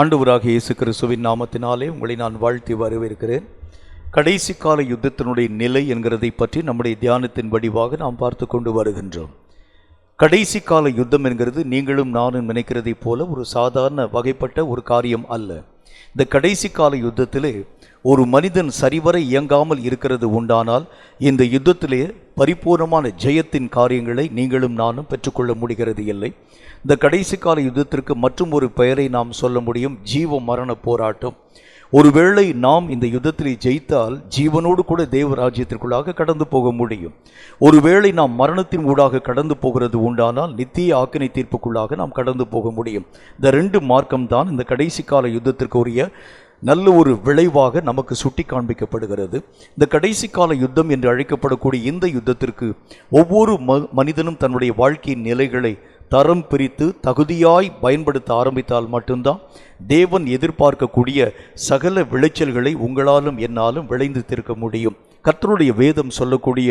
ஆண்டவராகிய இயேசு கிறிஸ்துவின் நாமத்தினாலே உங்களை நான் வாழ்த்தி வரவேற்கிறேன். கடைசி கால யுத்தத்தினுடைய நிலை என்கிறதை பற்றி நம்முடைய தியானத்தின் வடிவாக நாம் பார்த்து கொண்டு வருகின்றோம். கடைசி கால யுத்தம் என்கிறது நீங்களும் நானும் நினைக்கிறதை போல ஒரு சாதாரண வகைப்பட்ட ஒரு காரியம் அல்ல. இந்த கடைசி கால யுத்தத்திலே ஒரு மனிதன் சரிவர இயங்காமல் இருக்கிறது உண்டானால் இந்த யுத்தத்திலே பரிபூர்ணமான ஜெயத்தின் காரியங்களை நீங்களும் நானும் பெற்றுக்கொள்ள முடிகிறது இல்லை. இந்த கடைசி கால யுத்தத்திற்கு மற்றும் ஒரு பெயரை நாம் சொல்ல முடியும், ஜீவ மரண போராட்டம். ஒருவேளை நாம் இந்த யுத்தத்தில் ஜெயித்தால் ஜீவனோடு கூட தேவராஜ்யத்திற்குள்ளாக கடந்து போக முடியும். ஒருவேளை நாம் மரணத்தின் ஊடாக கடந்து போகிறது உண்டானால் நித்திய ஆக்கினை தீர்ப்புக்குள்ளாக நாம் கடந்து போக முடியும். இந்த ரெண்டு மார்க்கம்தான் இந்த கடைசி கால யுத்தத்திற்கு உரிய நல்ல ஒரு விளைவாக நமக்கு சுட்டி காண்பிக்கப்படுகிறது. இந்த கடைசி கால யுத்தம் என்று அழைக்கப்படக்கூடிய இந்த யுத்தத்திற்கு ஒவ்வொரு மனிதனும் தன்னுடைய வாழ்க்கையின் நிலைகளை தரம் பிரித்து தகுதியாய் பயன்படுத்த ஆரம்பித்தால் மட்டும்தான் தேவன் எதிர்பார்க்கக்கூடிய சகல விளைச்சல்களை உங்களாலும் என்னாலும் விளைந்து தீர்க்க முடியும். கர்த்தருடைய வேதம் சொல்லக்கூடிய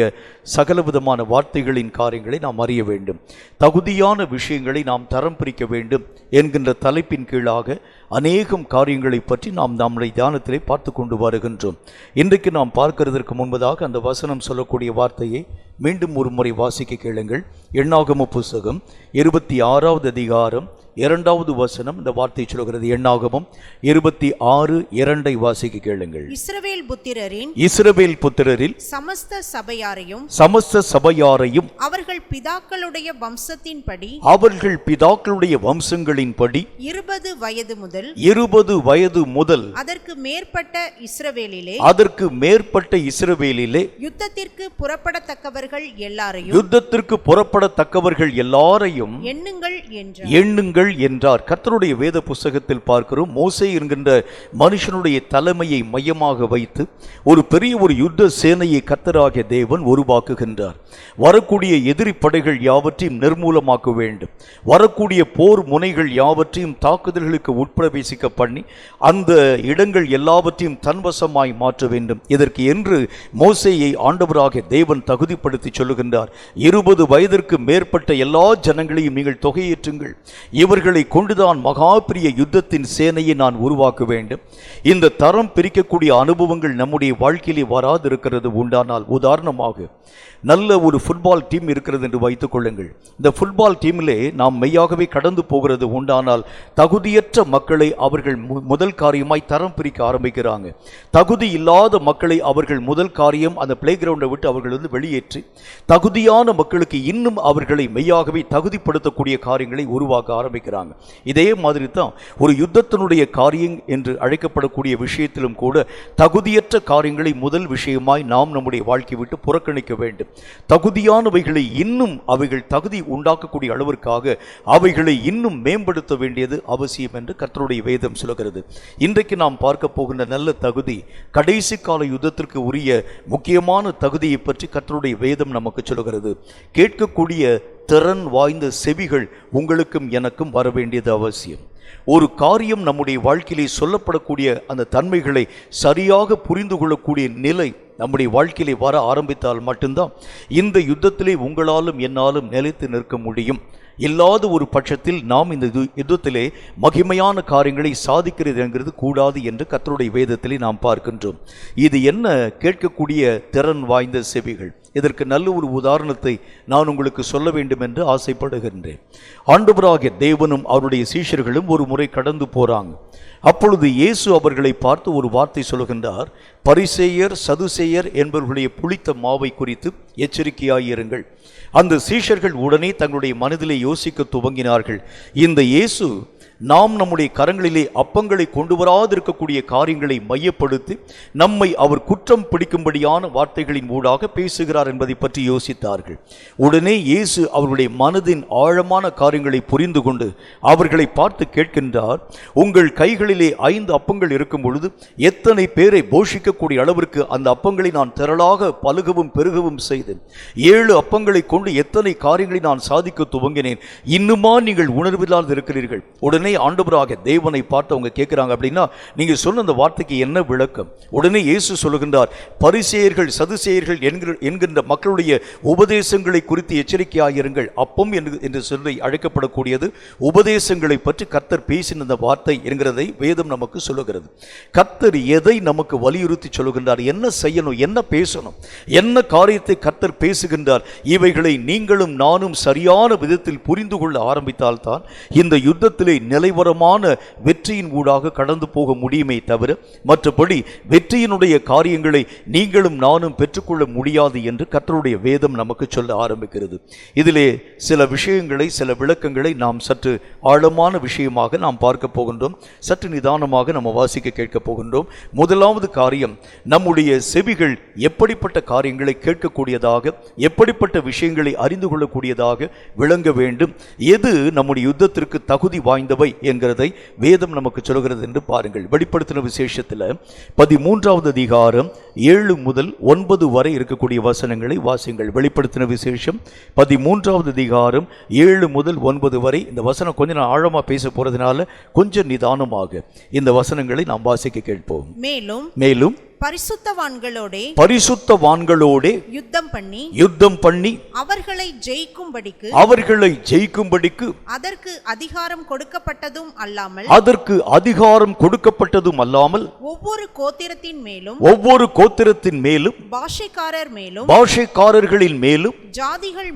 சகல விதமான வார்த்தைகளின் காரியங்களை நாம் அறிய வேண்டும். தகுதியான விஷயங்களை நாம் தரம் பிரிக்க வேண்டும் என்கின்ற தலைப்பின் கீழாக அநேகம் காரியங்களை பற்றி நாம் நம்முடைய தியானத்திலே பார்த்து கொண்டு வருகின்றோம். இன்றைக்கு நாம் பார்க்கிறதற்கு முன்பதாக அந்த வசனம் சொல்லக்கூடிய வார்த்தையை மீண்டும் ஒரு முறை வாசிக்க கேளுங்கள். எண்ணாகம புஸ்தகம் 26வது அதிகாரம் 2வது வசனம் இந்த வார்த்தை சொல்கிறது. எண்ணாகமம் 26:2 வாசிக்க கேளுங்கள். இஸ்ரவேல் புத்திரரில் சமஸ்த சபையாரையும் அவர்கள் பிதாக்களுடைய வம்சங்களின்படி 20 வயது முதல் அதற்கு மேற்பட்ட இஸ்ரவேலிலே யுத்தத்திற்கு புறப்படத்தக்கவர்கள் எல்லாரையும் எண்ணுங்கள் என்றார். கர்த்தருடைய வேத புஸ்தகத்தில் பார்க்கிறோம், மோசே என்கின்ற மனுஷனுடைய தலைமையை மையமாக வைத்து ஒரு பெரிய ஒரு யுத்த சேனையை கர்த்தராகிய தேவன் உருவாக்குகின்றார். வரக்கூடிய எதிரி படைகள் யாவற்றையும் நிர்மூலமாக்க வேண்டும். வரக்கூடிய போர் முனைகள் யாவற்றையும் தாக்குதல்களுக்கு உட்பிரவேசிக்க பண்ணி அந்த இடங்கள் எல்லாவற்றையும் தன்வசமாய் மாற்ற வேண்டும். இதற்கு என்று மோசேயை ஆண்டவராகிய தேவன் தகுதிப்படுத்தி சொல்லுகின்றார். 20 வயதிற்கு மேற்பட்ட எல்லா ஜனங்களையும் நீங்கள் தொகையேற்றுங்கள். இவர்களை கொண்டுதான் மகா பெரிய யுத்தத்தின் சேனையை நான் உருவாக்க வேண்டும். இந்த தரம் பிரிக்கக்கூடிய அனுபவங்கள் நம்முடைய வாழ்க்கையிலே வராது இருக்கிறது உண்டானால், உதாரணமாக நல்ல ஒரு ஃபுட்பால் டீம் இருக்கிறது என்று வைத்துக் கொள்ளுங்கள். இந்த ஃபுட்பால் டீமிலே நாம் மெய்யாகவே கடந்து போகிறது உண்டானால் தகுதியற்ற மக்களை அவர்கள் முதல் காரியமாய் தரம் பிரிக்க ஆரம்பிக்கிறாங்க. தகுதி இல்லாத மக்களை அவர்கள் முதல் காரியம் அந்த பிளே கிரவுண்டை விட்டு அவர்கள் வெளியேற்றி தகுதியான மக்களுக்கு இன்னும் அவர்களை மெய்யாகவே தகுதிப்படுத்தக்கூடிய காரியங்களை உருவாக்க ஆரம்பிக்கிறாங்க. இதே மாதிரி தான் ஒரு யுத்தத்தினுடைய காரியம் என்று அழைக்கப்படக்கூடிய விஷயத்திலும் கூட தகுதியற்ற காரியங்களை முதல் விஷயமாய் நாம் நம்முடைய வாழ்க்கை விட்டு புறக்கணிக்க வேண்டும். தகுதியானவைகளை இன்னும் அவைகள் தகுதி உண்டாக்கக்கூடிய அளவிற்காக அவைகளை இன்னும் மேம்படுத்த வேண்டியது அவசியம் என்று கர்த்தருடைய வேதம் சொல்கிறது. இன்றைக்கு நாம் பார்க்க போகின்ற நல்ல தகுதி கடைசி கால யுத்தத்திற்கு உரிய முக்கியமான தகுதியை பற்றி கர்த்தருடைய வேதம் நமக்கு சொல்கிறது. கேட்கக்கூடிய திறன் வாய்ந்த செவிகள் உங்களுக்கும் எனக்கும் வர வேண்டியது அவசியம். ஒரு காரியம் நம்முடைய வாழ்க்கையிலே சொல்லப்படக்கூடிய அந்த தன்மைகளை சரியாக புரிந்து கொள்ளக்கூடிய நிலை நம்முடைய வாழ்க்கையிலே வர ஆரம்பித்தால் மட்டும்தான் இந்த யுத்தத்திலே உங்களாலும் என்னாலும் நிலைத்து நிற்க முடியும். இல்லாத ஒரு பட்சத்தில் நாம் இந்த யுத்தத்திலே மகிமையான காரியங்களை சாதிக்கிறது என்கிறது கூடாது என்று கர்த்தருடைய வேதத்திலே நாம் பார்க்கின்றோம். இது என்ன கேட்கக்கூடிய திறன் வாய்ந்த செவிகள்? இதற்கு நல்ல ஒரு உதாரணத்தை நான் உங்களுக்கு சொல்ல வேண்டும் என்று ஆசைப்படுகின்றேன். ஆண்டவராகிய தேவனும் அவருடைய சீஷர்களும் ஒரு முறை கடந்து போறாங்க. அப்பொழுது இயேசு அவர்களை பார்த்து ஒரு வார்த்தை சொல்லுகின்றார். பரிசேயர் சதுசேயர் என்பவர்களுடைய புளித்த மாவை குறித்து எச்சரிக்கையாயிருங்கள். அந்த சீஷர்கள் உடனே தங்களுடைய மனதிலே யோசிக்க துவங்கினார்கள். இந்த இயேசு நாம் நம்முடைய கரங்களிலே அப்பங்களை கொண்டு வராதிருக்கக்கூடிய காரியங்களை மையப்படுத்தி நம்மை அவர் குற்றம் பிடிக்கும்படியான வார்த்தைகளின் ஊடாக பேசுகிறார் என்பதை பற்றி யோசித்தார்கள். உடனே இயேசு அவர்களுடைய மனதின் ஆழமான காரியங்களை புரிந்து கொண்டு அவர்களை பார்த்து கேட்கின்றார், உங்கள் கைகளிலே 5 அப்பங்கள் இருக்கும் பொழுது எத்தனை பேரை போஷிக்கக்கூடிய அளவிற்கு அந்த அப்பங்களை நான் திரளாக பலுகவும் பெருகவும் செய்தேன். 7 அப்பங்களை கொண்டு எத்தனை காரியங்களை நான் சாதிக்க துவங்கினேன். இன்னுமா நீங்கள் உணர்வில்லாது இருக்கிறீர்கள்? உடனே உடனே ஆண்டவராக தேவனை பார்த்து அவங்க கேட்கிறாங்க, அப்படின்னா நீங்க சொன்ன அந்த வார்த்தைக்கு என்ன விளக்கம்? உடனே இயேசு சொல்லுகின்றார், பரிசேயர்கள் சதுசேயர்கள் என்கின்ற மக்களுடைய உபதேசங்களை குறித்து எச்சரிக்கையாயிருங்கள். அப்பம் என்று சொல்லி அழைக்கப்படக்கூடியது உபதேசங்களை பற்றி கர்த்தர் பேசின அந்த வார்த்தை என்கிறதை வேதம் நமக்கு சொல்லுகிறது. கர்த்தர் எதை நமக்கு வலியுறுத்தி சொல்லுகின்றார், என்ன செய்யணும், என்ன பேசணும், என்ன காரியத்தை கர்த்தர் பேசுகின்றார், இவைகளை நீங்களும் நானும் சரியான விதத்தில் புரிந்து கொள்ள ஆரம்பித்தால்தான் இந்த யுத்தத்திலே நிலைவரமான வெற்றியின் ஊடாக கடந்து போக முடியுமே தவிர மற்றபடி வெற்றியினுடைய காரியங்களை நீங்களும் நானும் பெற்றுக்கொள்ள முடியாது என்று கர்த்தருடைய வேதம் நமக்கு சொல்ல ஆரம்பிக்கிறது. இதிலே சில விஷயங்களை, சில விளக்கங்களை நாம் சற்று ஆழமான விஷயமாக நாம் பார்க்க போகின்றோம். சற்று நிதானமாக நம்ம வாசிக்க கேட்க போகின்றோம். முதலாவது காரியம், நம்முடைய செவிகள் எப்படிப்பட்ட காரியங்களை கேட்கக்கூடியதாக, எப்படிப்பட்ட விஷயங்களை அறிந்து கொள்ளக்கூடியதாக விளங்க வேண்டும், எது நம்முடைய யுத்தத்திற்கு தகுதி வாய்ந்தவை என்கிறதை வேதம் நமக்கு சொல்கிறது என்று பாருங்கள். வெளிப்படுத்தின விசேஷத்தில் 13வது அதிகாரம் 7 முதல் 9 வரை இருக்கக்கூடிய வசனங்களை வாசிங்கள். வெளிப்படுத்தின விசேஷம் 13வது அதிகாரம் 7 முதல் 9 வரை. இந்த வசனம் கொஞ்சம் நான் ஆழமா பேச போறதுனால கொஞ்சம் நிதானமாக இந்த வசனங்களை நாம் வாசிக்க கேட்போம். மேலும் பரிசுத்தவான்களோடே யுத்தம் பண்ணி அவர்களை ஜெயிக்கும்படிக்கு அதற்கு அதிகாரம் கொடுக்கப்பட்டதும் அல்லாமல் ஒவ்வொரு கோத்திரத்தின் மேலும் பாஷைக்காரர்களின் மேலும் ஜாதிகள்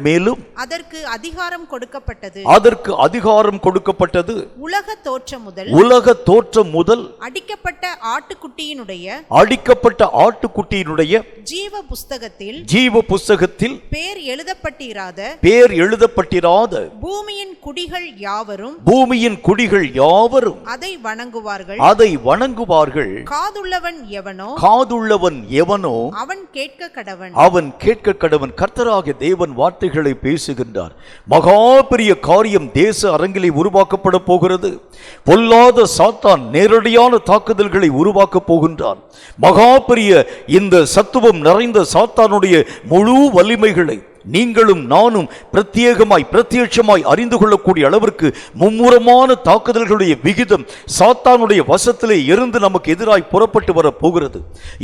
மேலும் அதற்கு அதிகாரம் கொடுக்கப்பட்டது. உலக தோற்றம் முதல் அடிக்கப்பட்ட ஆட்டுக்குட்டியினுடைய ஜீவ புஸ்தகத்தில் பேர் எழுதப்பட்டிராத பூமியின் குடிகள் யாவரும் அதை வணங்குவார்கள். காதுள்ளவன் எவனோ அவன் கேட்க கடவன். கர்த்தராகிய தேவன் வார்த்தைகளை பேசுகின்றார். மகா பெரிய காரியம் தேச அரங்கிலே உருவாக்கப்பட போகிறது. பொல்லாத சாத்தான் நேரடியான தாக்குதல்களை உருவாக்க போகின்றான். மகா பெரிய இந்த சத்துவம் நிறைந்த சாத்தானுடைய முழு வலிமைகளை நீங்களும் நானும் பிரத்யட்சமாய் அறிந்து கொள்ளக்கூடிய அளவிற்கு மும்முரமான தாக்குதல்களுடைய விகிதம் சாத்தானுடைய வசத்திலே இருந்து நமக்கு எதிராய் புறப்பட்டு வர போகிறது.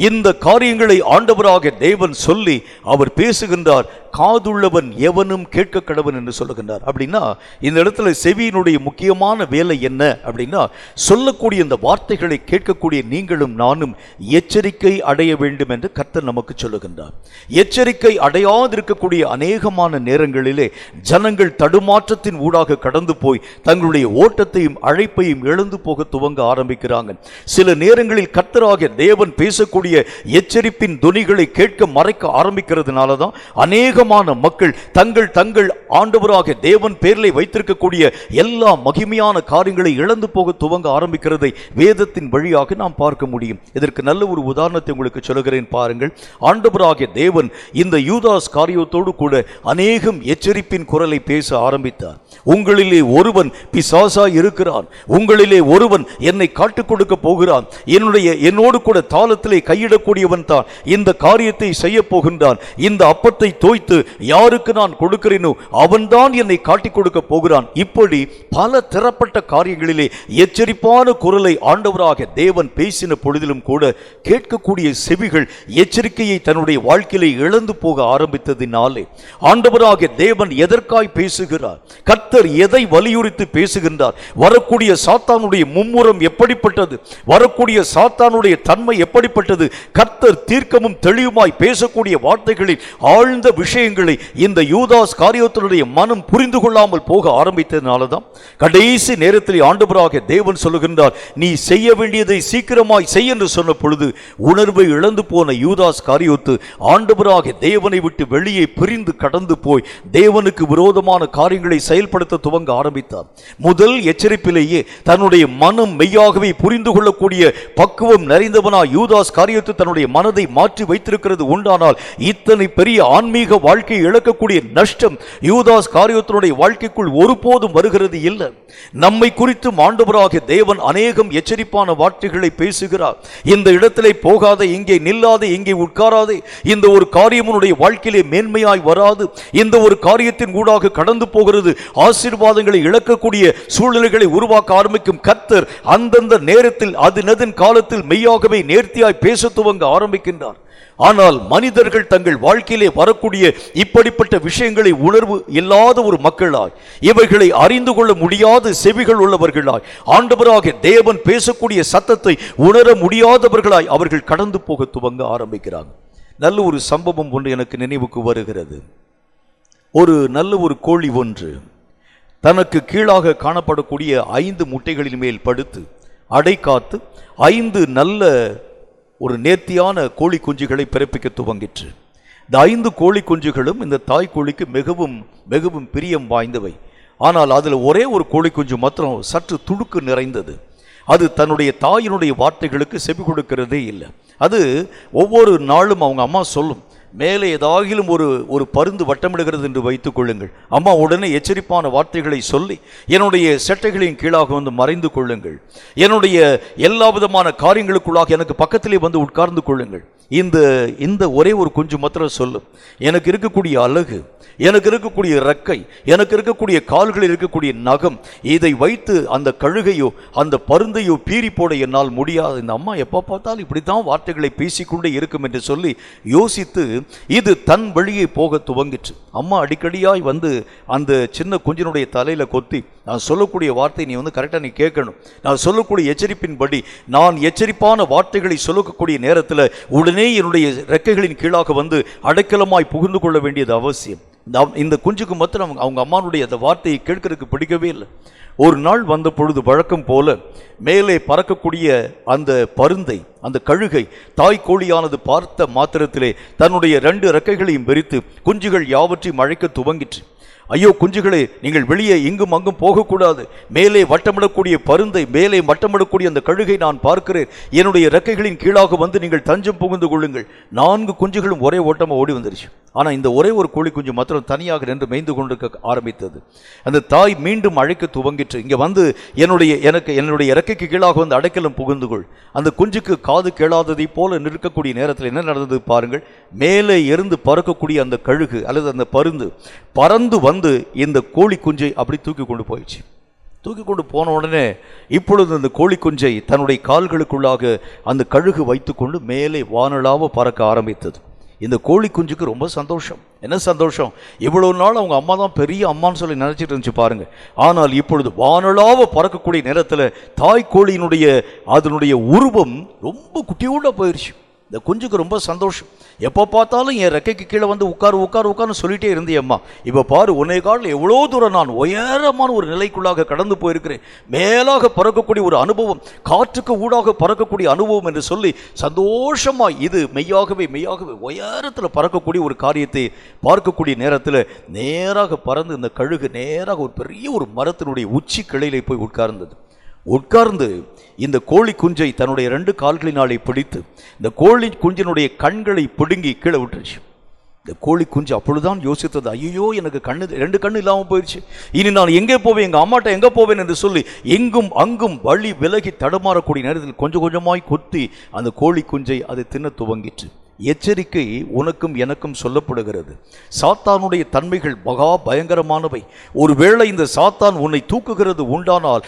இந்த காரியங்களை ஆண்டவராக தேவன் சொல்லி அவர் பேசுகின்றார். காதுள்ளவன் எவனும் கேட்க கடவன் என்று சொல்லுகின்றார். அப்படின்னா இந்த இடத்துல செவியினுடைய முக்கியமான வேலை என்ன அப்படின்னா, சொல்லக்கூடிய இந்த வார்த்தைகளை கேட்கக்கூடிய நீங்களும் நானும் எச்சரிக்கை அடைய வேண்டும் என்று கர்த்தர் நமக்கு சொல்லுகின்றார். எச்சரிக்கை அடையாதிருக்கக்கூடிய அநேகமான நேரங்களிலே ஜனங்கள் தடுமாற்றத்தின் ஊடாக கடந்து போய் தங்களுடைய ஓட்டத்தையும் அழைப்பையும் இழந்து போக துவங்க ஆரம்பிக்கிறாங்க. சில நேரங்களில் கர்த்தராகிய தேவன் பேசக்கூடிய எச்சரிப்பின் துணிகளை கேட்க மறைக்க ஆரம்பிக்கிறதுனால தான் அநேகமான மக்கள் தங்கள் ஆண்டவராக தேவன் பேரிலே வைத்திருக்கக்கூடிய எல்லா மகிமையான காரியங்களை இழந்து போக துவங்க ஆரம்பிக்கிறதை வேதத்தின் வழியாக நாம் பார்க்க முடியும். இதற்கு நல்ல ஒரு உதாரணத்தை உங்களுக்கு சொல்லுகிறேன் பாருங்கள். ஆண்டவராகிய தேவன் இந்த யூதாஸ் காரியத்தோடு கூட அநேகம் எச்சரிப்பின் குரலை பேச ஆரம்பித்தார். உங்களிலே ஒருவன் பிசாசா இருக்கிறான், உங்களிலே ஒருவன் என்னை காட்டுக் கொடுக்க போகிறான், என்னோடு கூட தாளத்திலே கையிடக்கூடியவன் தான் இந்த காரியத்தை செய்ய போகின்றான், இந்த அப்பத்தை தோய்த்து யாருக்கு நான் கொடுக்கிறேனோ அவன்தான் என்னை காட்டிக் கொடுக்க போகிறான். இப்படி பல திறப்பட்ட காரியங்களிலே எச்சரிப்பான குரலை ஆண்டவராக தேவன் பேசின பொழுதிலும் கூட கேட்கக்கூடிய செவிகள் எச்சரிக்கையை தன்னுடைய வாழ்க்கையிலே இழந்து போக ஆரம்பித்ததினாலே ஆண்டவராக தேவன் எதற்காய் பேசுகிறார், கர்த்தர் எதை வலியுறுத்தி பேசுகின்றார், வரக்கூடிய சாத்தானுடைய மும்முரம் எப்படிப்பட்டது, வரக்கூடிய சாத்தானுடைய தன்மை எப்படிப்பட்டது, கர்த்தர் தீர்க்கமும் தெளிவுமாய் பேசக்கூடிய வார்த்தைகளில் ஆழ்ந்த விஷயங்களை இந்த யூதாஸ் காரியத்தினுடைய மனம் புரிந்து கொள்ளாமல் போக ஆரம்பித்ததினால்தான் கடைசி நேரத்தில் ஆண்டவராக தேவன் சொல்லுகின்றார், நீ செய்ய வேண்டியதை சீக்கிரமாய் செய் என்று சொன்ன பொழுது உணர்வை இழந்து போன யூதாஸ் காரியத்து ஆண்டவராக தேவனை விட்டு வெளியே பிரிந்து கடந்து போய் தேவனுக்கு விரோதமான காரியங்களை செயல்படுத்த துவங்க ஆரம்பித்தார். முதல் எச்சரிப்பிலேயே தன்னுடைய மனம் மெய்யாகவே புரிந்து கொள்ளக்கூடிய பக்குவம் நிறைந்தவனாய் யூதாஸ் காரியத்து தன்னுடைய மனதை மாற்றி வைத்திருக்கிறது உண்டானால் இத்தனை பெரிய ஆன்மீக வாழ்க்கையை இழக்கக்கூடிய நஷ்டம் யூதாஸ் காரியத்தினுடைய வாழ்க்கைக்குள் ஒருபோதும் வருகிறது இல்லை. நம்மை குறித்து ஆண்டவராக தேவன் அநேகம் எச்சரிப்பான வார்த்தைகளை பேசுகிறார். இந்த இடத்திலே போகாதே, இங்கே நில்லாதே, இங்கே உட்காராதே, இந்த ஒரு காரியமுடைய வாழ்க்கையிலே மேன்மையாய் வராது. இந்த ஒரு காரியத்தின் ஊடாக கடந்து போகிறது. ஆசீர்வாதங்களை இழக்கக்கூடிய சூழ்நிலைகளை உருவாக்க ஆரம்பிக்கும் கர்த்தர் அந்தந்த நேரத்தில் அதினதின் காலத்தில் மெய்யாகவே நேர்த்தியாய் பேச துவங்க ஆரம்பிக்கின்றார். ஆனால் மனிதர்கள் தங்கள் வாழ்க்கையிலே வரக்கூடிய இப்படிப்பட்ட விஷயங்களை உணர்வு இல்லாத ஒரு மக்களாய், இவைகளை அறிந்து கொள்ள முடியாத செவிகள் உள்ளவர்களாய், ஆண்டவராக தேவன் பேசக்கூடிய சத்தத்தை உணர முடியாதவர்களாய் அவர்கள் கடந்து போக துவங்க ஆரம்பிக்கிறாங்க. நல்ல ஒரு சம்பவம் ஒன்று எனக்கு நினைவுக்கு வருகிறது. ஒரு நல்ல ஒரு கோழி ஒன்று தனக்கு கீழாக காணப்படக்கூடிய 5 முட்டைகளின் மேல் படுத்து அடை காத்து 5 நல்ல ஒரு நேர்த்தியான கோழி குஞ்சுகளை பிறப்பிக்க துவங்கிற்று. இந்த 5 கோழி குஞ்சுகளும் இந்த தாய் கோழிக்கு மிகவும் மிகவும் பிரியம் வாய்ந்தவை. ஆனால் அதில் ஒரே ஒரு கோழி குஞ்சு மாத்திரம் சற்று துடுக்கு நிறைந்தது. அது தன்னுடைய தாயினுடைய வார்த்தைகளுக்கு செவி கொடுக்கிறதே இல்லை. அது ஒவ்வொரு நாளும் அவங்க அம்மா சொல்லும், மேலே ஏதாகிலும் ஒரு பருந்து வட்டமிடுகிறது என்று வைத்துக் கொள்ளுங்கள், அம்மா உடனே எச்சரிப்பான வார்த்தைகளை சொல்லி என்னுடைய செட்டைகளின் கீழாக வந்து மறைந்து கொள்ளுங்கள், என்னுடைய எல்லா விதமான காரியங்களுக்குள்ளாக எனக்கு பக்கத்திலே வந்து உட்கார்ந்து கொள்ளுங்கள். இந்த ஒரே ஒரு குஞ்சு மாத்திரம் சொல்லும், எனக்கு இருக்கக்கூடிய அழகு, எனக்கு இருக்கக்கூடிய ரெக்கை, எனக்கு இருக்கக்கூடிய கால்களில் இருக்கக்கூடிய நகம், இதை வைத்து அந்த கழுகையோ அந்த பருந்தையோ பீறி போட என்னால் முடியாது. இந்த அம்மா எப்போ பார்த்தாலும் இப்படித்தான் வார்த்தைகளை பேசிக்கொண்டே இருக்கும் என்று சொல்லி யோசித்து இது தன் வழியே போக துவங்கிற்று. அம்மா அடிக்கடியாய் வந்து அந்த சின்ன குஞ்சினுடைய தலையில கொத்தி, நான் சொல்லக்கூடிய வார்த்தை நீ வந்து கரெக்டாக நீ கேட்கணும், நான் சொல்லக்கூடிய எச்சரிப்பின்படி நான் எச்சரிப்பான வார்த்தைகளை சொல்லக்கூடிய நேரத்தில் உடனே என்னுடைய ரெக்கைகளின் கீழாக வந்து அடைக்கலமாய் புகுந்து கொள்ள வேண்டியது அவசியம். இந்த குஞ்சுக்கு மாத்திரம் அவங்க அம்மானுடைய அந்த வார்த்தையை கேட்கறதுக்கு பிடிக்கவே இல்லை. ஒரு நாள் வந்த பொழுது வழக்கம் போல மேலே பறக்கக்கூடிய அந்த பருந்தை, அந்த கழுகை தாய் கோழியானது பார்த்த மாத்திரத்திலே தன்னுடைய 2 ரெக்கைகளையும் விரித்து குஞ்சுகள் யாவற்றையும் அழைக்க துவங்கிற்று. ஐயோ குஞ்சுகளே, நீங்கள் வெளியே இங்கும் அங்கும் போகக்கூடாது, மேலே வட்டமிடக்கூடிய பருந்தை, மேலே வட்டமிடக்கூடிய அந்த கழுகை நான் பார்க்கிறேன், என்னுடைய ரெக்கைகளின் கீழாக வந்து நீங்கள் தஞ்சம் புகுந்து கொள்ளுங்கள். 4 குஞ்சுகளும் ஒரே ஓட்டமாக ஓடி வந்துருச்சு. ஆனால் இந்த ஒரே ஒரு கோழி குஞ்சு மாத்திரம் தனியாக நின்று மேய்ந்து கொண்டிருக்க ஆரம்பித்தது. அந்த தாய் மீண்டும் அழைக்க துவங்கிற்று, இங்கே வந்து என்னுடைய இறக்கைக்கு கீழாக வந்து அடைக்கலம் புகுந்து கொள். அந்த குஞ்சுக்கு காது கேளாததை போல நிற்கக்கூடிய நேரத்தில் என்ன நடந்தது பாருங்கள். மேலே இருந்து பறக்கக்கூடிய அந்த கழுகு அல்லது அந்த பருந்து பறந்து வந்து இந்த கோழி குஞ்சை அப்படி தூக்கி கொண்டு போயிடுச்சு. தூக்கி கொண்டு போன உடனே இப்பொழுது அந்த கோழி குஞ்சை தன்னுடைய கால்களுக்குள்ளாக அந்த கழுகு வைத்துக்கொண்டு மேலே வானளாவ பறக்க ஆரம்பித்தது. இந்த கோழி குஞ்சுக்கு ரொம்ப சந்தோஷம். என்ன சந்தோஷம்? இவ்வளவு நாள் அவங்க அம்மா தான் பெரிய அம்மான்னு சொல்லி நினைச்சிட்டு இருந்துச்சு பாருங்க. ஆனால் இப்பொழுது வானளாவ பறக்கக்கூடிய நேரத்தில் தாய் கோழியினுடைய அதனுடைய உருவம் ரொம்ப குட்டியோட போயிடுச்சு. இந்த குஞ்சுக்கு ரொம்ப சந்தோஷம். எப்போ பார்த்தாலும் என் ரெக்கைக்கு கீழே வந்து உட்காருன்னு சொல்லிட்டே இருந்தேம்மா, இப்போ பாரு உன்னை காலில் எவ்வளோ தூரம் நான் உயரமான ஒரு நிலைக்குள்ளாக கடந்து போயிருக்கிறேன், மேலாக பறக்கக்கூடிய ஒரு அனுபவம், காற்றுக்கு ஊடாக பறக்கக்கூடிய அனுபவம் என்று சொல்லி சந்தோஷமாய் இது மெய்யாகவே உயரத்தில் பறக்கக்கூடிய ஒரு காரியத்தை பார்க்கக்கூடிய நேரத்தில் நேராக பறந்து இந்த கழுகு நேராக ஒரு பெரிய ஒரு மரத்தினுடைய உச்சி கிளையிலே போய் உட்கார்ந்து இந்த கோழி குஞ்சை தன்னுடைய 2 கால்களினாலே பிடித்து இந்த கோழி குஞ்சினுடைய கண்களை பிடுங்கி கீழே விட்டுருச்சு. இந்த கோழி குஞ்சு அப்பொழுதுதான் யோசித்தது, ஐயோ எனக்கு 2 கண்ணு இல்லாமல் போயிடுச்சு, இனி நான் எங்கே போவேன், எங்கள் அம்மாட்ட எங்கே போவேன் என்று சொல்லி எங்கும் அங்கும் வழி விலகி தடுமாறக்கூடிய நேரத்தில் கொஞ்சம் கொஞ்சமாய் கொத்தி அந்த கோழி குஞ்சை அதை தின்ன துவங்கிற்று. எச்சரிக்கை உனக்கும் எனக்கும் சொல்லப்படுகிறது. சாத்தானுடைய தன்மைகள் மகா பயங்கரமானவை. ஒருவேளை இந்த சாத்தான் உன்னை தூக்குகிறது உண்டானால்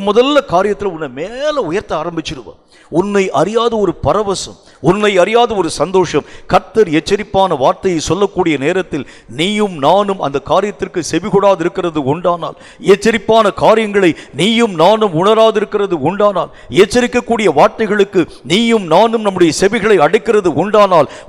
முதல்ல காரியத்தில் உன்னை மேலே உயர்த்த ஆரம்பிச்சிடுவான். உன்னை அறியாத ஒரு பரவசம், உன்னை அறியாத ஒரு சந்தோஷம். கர்த்தர் எச்சரிப்பான வார்த்தையை சொல்லக்கூடிய நேரத்தில் நீயும் நானும் அந்த காரியத்திற்கு செவிகொடாது இருக்கிறது உண்டானால், எச்சரிப்பான காரியங்களை நீயும் நானும் உணராது இருக்கிறது உண்டானால், எச்சரிக்கக்கூடிய வார்த்தைகளுக்கு நீயும் நானும் நம்முடைய செவிகளை அடைக்கிறது உண்டானால்,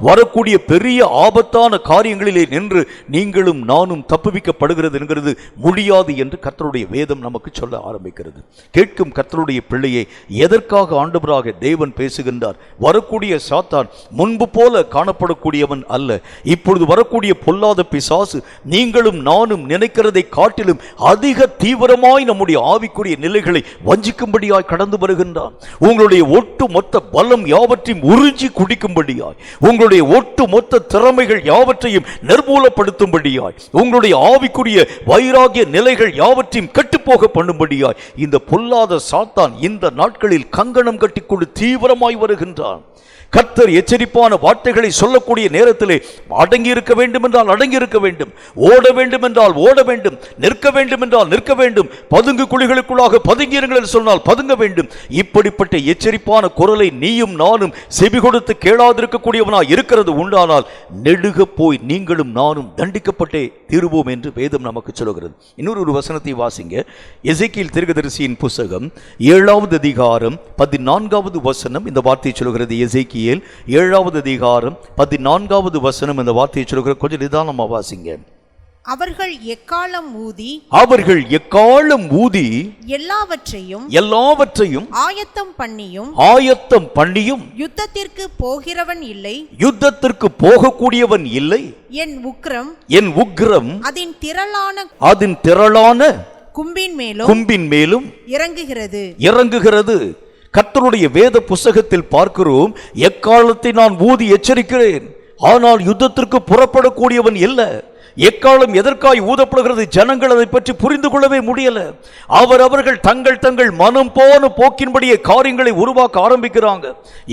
வரக்கூடிய பெரிய ஆபத்தான காரியங்களிலே நின்று நீங்களும் நானும் தப்புவிக்கப்படுகிறது என்கிறது முடியாது என்று கர்த்தருடைய வேதம் நமக்கு சொல்ல ஆரம்பிக்கிறது. கேட்கும் கர்த்தருடைய பிள்ளையை எதற்காக ஆண்டவராக தேவன் பேசுகின்றார்? வரக்கூடிய சாத்தான் முன்பு போல காணப்படக்கூடியவன் அல்ல. இப்பொழுது வரக்கூடிய பொல்லாத பிசாசு நீங்களும் நானும் நினைக்கிறதை காட்டிலும் அதிக தீவிரமாய் நம்முடைய ஆவிக்குரிய நிலைகளை வஞ்சிக்கும்படியாய் கடந்து வருகின்றான். உங்களுடைய ஒட்டு மொத்த பலம் யாவற்றையும் உறிஞ்சி குடிக்கும்படியாய், உங்களுடைய ஒட்டு மொத்த திறமைகள் யாவற்றையும் நிர்மூலப்படுத்தும்படியாய், உங்களுடைய ஆவிக்குரிய வைராகிய நிலைகள் யாவற்றையும் கட்டுப்போக பண்ணும்படியாய் இந்த பொல்லாத சாத்தான் இந்த நாட்களில் கங்கணம் கட்டிக்கொண்டு தீவிரமாய் வருகின்றான். கர்த்தர் எச்சரிப்பான வார்த்தைகளை சொல்லக்கூடிய நேரத்திலே அடங்கி இருக்க வேண்டும் என்றால் அடங்கி இருக்க வேண்டும், ஓட வேண்டும் என்றால் ஓட வேண்டும், நிற்க வேண்டும் என்றால் நிற்க வேண்டும், பதுங்கு குழிகளுக்குள்ளாக பதுங்கியிருங்கள் என்று சொன்னால் பதுங்க வேண்டும். இப்படிப்பட்ட எச்சரிப்பான குரலை நீயும் நானும் செவி கொடுத்து கேளாதிருக்கக்கூடியவனாய் இருக்கிறது உண்டானால் நெடுக போய் நீங்களும் நானும் தண்டிக்கப்பட்டே தீருவோம் என்று வேதம் நமக்கு சொல்கிறது. இன்னொரு வசனத்தை வாசிங்க. எசேக்கியேல் தீர்க்கதரிசியின் புத்தகம் 7வது அதிகாரம் 14வது வசனம் இந்த வார்த்தையை சொல்கிறது. எசேக்கியேல் 7வது அதிகாரம் 14வது வசனம் இந்த வார்த்தையை சொல்கிறது. கொஞ்சம் நிதானமா வாசிங்க. அவர்கள் எக்காளம் ஊதி எல்லாவற்றையும் ஆயத்தம் பண்ணியும் யுத்தத்திற்கு போகிறவன் இல்லை, யுத்தத்திற்கு போகக்கூடியவன் இல்லை. என் உக்கிரம் அதன் திரளான கும்பின் மேலும் இறங்குகிறது. கர்த்தருடைய வேத புத்தகத்தில் பார்க்கிறோம், எக்காலத்தை நான் ஊதி எச்சரிக்கிறேன், ஆனால் யுத்தத்திற்கு புறப்படக்கூடியவன் இல்லை. எக்காலம் எதற்காய் ஊதப்படுகிறது? ஜனங்கள் அதை பற்றி புரிந்து கொள்ளவே முடியல. அவர்கள் தங்கள் மனம் போன போக்கின்படியே காரியங்களை உருவாக்க ஆரம்பிக்கிறாங்க.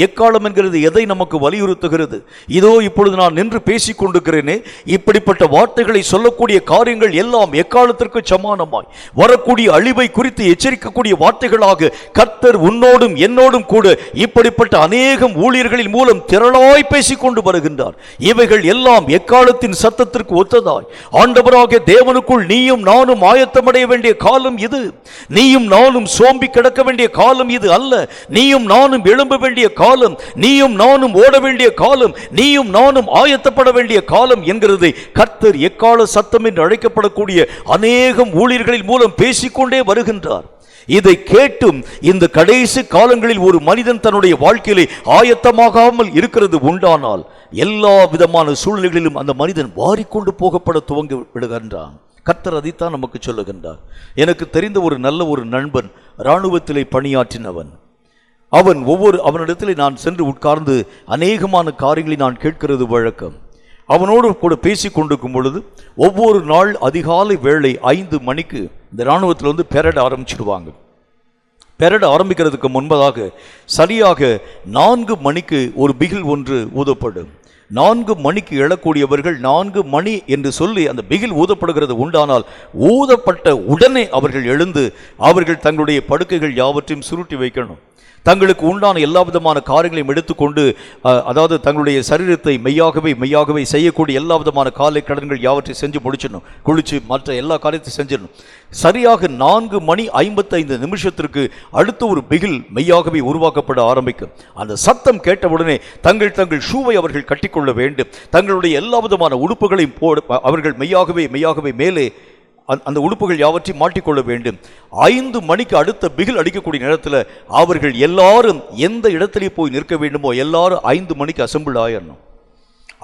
எக்காலம் என்கிறது எதை நமக்கு வலியுறுத்துகிறது? இதோ இப்பொழுது நான் நின்று பேசிக் கொண்டிருக்கிறேனே, இப்படிப்பட்ட வார்த்தைகளை சொல்லக்கூடிய காரியங்கள் எல்லாம் எக்காலத்திற்கு சமானமாய் வரக்கூடிய அழிவை குறித்து எச்சரிக்கக்கூடிய வார்த்தைகளாக கர்த்தர் உன்னோடும் என்னோடும் கூட இப்படிப்பட்ட அநேகம் ஊழியர்களின் மூலம் திரளாய் பேசிக் கொண்டு வருகின்றார். இவைகள் எல்லாம் எக்காலத்தின் சத்தத்திற்கு ஒத்ததாய் ஆண்டவராகிய தேவனுக்குள் நீயும் நானும் ஆயத்தமடைய வேண்டிய காலம் இது. நீயும் நானும் சோம்பி கிடக்க வேண்டிய காலம் இது அல்ல. நீயும் நானும் எழும்ப வேண்டிய காலம், நீயும் நானும் ஓட வேண்டிய காலம், நீயும் நானும் ஆயத்தப்பட வேண்டிய காலம் என்கிறது கர்த்தர் எக்கால சத்தம் என்று அழைக்கப்படக்கூடிய அநேகம் ஊழியர்களின் மூலம் பேசிக்கொண்டே வருகின்றார். இதை கேட்டும் இந்த கடைசி காலங்களில் ஒரு மனிதன் தன்னுடைய வாழ்க்கையிலே ஆயத்தமாகாமல் இருக்கிறது உண்டானால் எல்லா விதமான சூழ்நிலைகளிலும் அந்த மனிதன் வாரிக்கொண்டு போகப்பட துவங்கி விடுகின்றான். கர்த்தர் அதைத்தான் நமக்கு சொல்லுகின்றார். எனக்கு தெரிந்த ஒரு நல்ல ஒரு நண்பன், இராணுவத்திலே பணியாற்றினவன். அவனிடத்திலே நான் சென்று உட்கார்ந்து அநேகமான காரியங்களை நான் கேட்கிறது வழக்கம். அவனோடு கூட பேசி கொண்டிருக்கும் பொழுது ஒவ்வொரு நாள் அதிகாலை வேளை 5 மணிக்கு இந்த இராணுவத்தில் பெரட் ஆரம்பிச்சிடுவாங்க. பெரட் ஆரம்பிக்கிறதுக்கு முன்பதாக சரியாக 4 மணிக்கு ஒரு பிகில் ஒன்று ஊதப்படும். 4 மணிக்கு எழக்கூடியவர்கள் 4 மணி என்று சொல்லி அந்த பிகில் ஊதப்படுகிறது உண்டானால் ஊதப்பட்ட உடனே அவர்கள் எழுந்து அவர்கள் தங்களுடைய படுக்கைகள் யாவற்றையும் சுருட்டி வைக்கணும். தங்களுக்கு உண்டான எல்லா விதமான காரியங்களையும் எடுத்துக்கொண்டு, அதாவது தங்களுடைய சரீரத்தை மெய்யாகவே செய்யக்கூடிய எல்லா விதமான காலை கடன்கள் யாவற்றையும் செஞ்சு முடிச்சிடணும். குளிச்சு மற்ற எல்லா காரியத்தையும் செஞ்சிடணும். சரியாக 4 மணி 55 நிமிஷத்திற்கு அடுத்த ஒரு பிகில் மெய்யாகவே உருவாக்கப்பட ஆரம்பிக்கும். அந்த சத்தம் கேட்டவுடனே தங்கள் ஷூவை அவர்கள் கட்டிக்கொள்ள வேண்டும். தங்களுடைய எல்லா விதமான உடுப்புகளையும் அவர்கள் மெய்யாகவே மேலே அந்த உடுப்புகள் யாவற்றையும் மாட்டிக்கொள்ள வேண்டும். 5 மணிக்கு அடுத்த பிகில் அடிக்கக்கூடிய நேரத்தில் அவர்கள் எல்லாரும் எந்த இடத்திலே போய் நிற்க வேண்டுமோ எல்லாரும் 5 மணிக்கு அசம்பிள் ஆயிடணும்.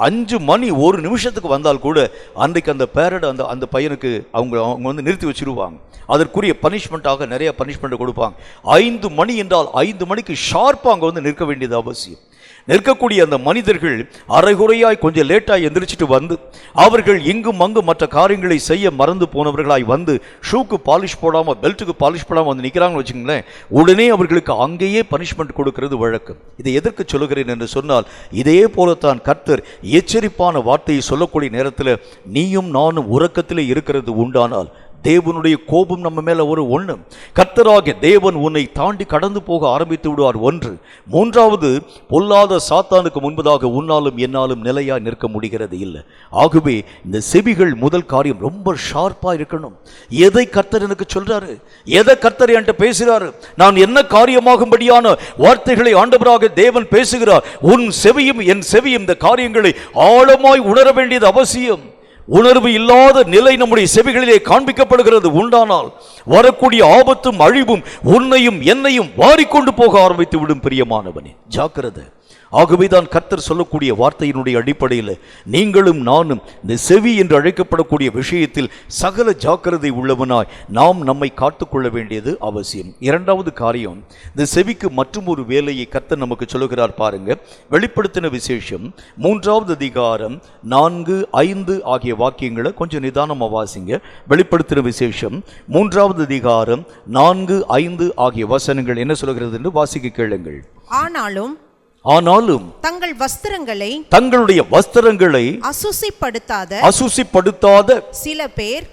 5 மணி 1 நிமிஷத்துக்கு வந்தால் கூட அன்றைக்கு அந்த பேரட் அந்த பையனுக்கு அவங்க நிறுத்தி வச்சிருவாங்க. அதற்குரிய பனிஷ்மெண்ட்டாக நிறைய பனிஷ்மெண்ட் கொடுப்பாங்க. 5 மணி என்றால் 5 மணிக்கு ஷார்ப்பாக அங்கே நிற்க வேண்டியது அவசியம். நிற்கக்கூடிய அந்த மனிதர்கள் அரைகுறையாய் கொஞ்சம் லேட்டாக எந்திரிச்சிட்டு வந்து அவர்கள் இங்கும் அங்கும் மற்ற காரியங்களை செய்ய மறந்து போனவர்களாய் வந்து ஷூக்கு பாலிஷ் போடாமல் பெல்ட்டுக்கு பாலிஷ் போடாமல் வந்து நிற்கிறாங்கன்னு வச்சுங்களேன், உடனே அவர்களுக்கு அங்கேயே பனிஷ்மெண்ட் கொடுக்கிறது வழக்கம். இதை எதற்கு சொல்லுகிறேன் என்று சொன்னால், இதே போலத்தான் கர்த்தர் எச்சரிப்பான வார்த்தையை சொல்லக்கூடிய நேரத்தில் நீயும் நானும் உறக்கத்திலே இருக்கிறது உண்டானால் தேவனுடைய கோபம் நம்ம மேல ஒன்று. கர்த்தராகிய தேவன் உன்னை தாண்டி கடந்து போக ஆரம்பித்து விடுவார். 1. 3வது, பொல்லாத சாத்தானுக்கு முன்பதாக உன்னாலும் என்னாலும் நிலையா நிற்க முடிகிறது இல்லை. ஆகவே இந்த செவிகள் முதல் காரியம் ரொம்ப ஷார்ப்பா இருக்கணும். எதை கர்த்தர் எனக்கு சொல்றாரு, எதை கர்த்தர் என்கிட்ட பேசுகிறாரு, நான் என்ன காரியமாகும்படியான வார்த்தைகளை ஆண்டவராக தேவன் பேசுகிறார். உன் செவியும் என் செவியும் இந்த காரியங்களை ஆழமாய் உணர வேண்டியது அவசியம். உணர்வு இல்லாத நிலை நம்முடைய செவிகளிலே காண்பிக்கப்படுகிறது உண்டானால் வரக்கூடிய ஆபத்தும் அழிவும் உன்னையும் என்னையும் வாரிக்கொண்டு போக ஆரம்பித்து விடும். பிரியமானவனே, ஜாக்கிரதை. ஆகவேதான் கர்த்தர் சொல்லக்கூடிய வார்த்தையினுடைய அடிப்படையில் நீங்களும் நானும் இந்த செவி என்று அழைக்கப்படக்கூடிய விஷயத்தில் சகல ஜாக்கிரதை உள்ளவனாய் நாம் நம்மை காத்துக்கொள்ள வேண்டியது அவசியம். 2வது காரியம், இந்த செவிக்கு மற்றும் ஒரு வேலையை கர்த்தர் நமக்கு சொல்லுகிறார் பாருங்க. வெளிப்படுத்தின விசேஷம் 3வது அதிகாரம் 4, 5 ஆகிய வாக்கியங்களை கொஞ்சம் நிதானமா வாசிங்க. வெளிப்படுத்தின விசேஷம் 3வது அதிகாரம் 4, 5 ஆகிய வசனங்கள் என்ன சொல்கிறது என்று வாசிக்க கேளுங்கள். ஆனாலும் தங்களுடைய வஸ்திரங்களை அசுசிப்படுத்தாத சில பேர்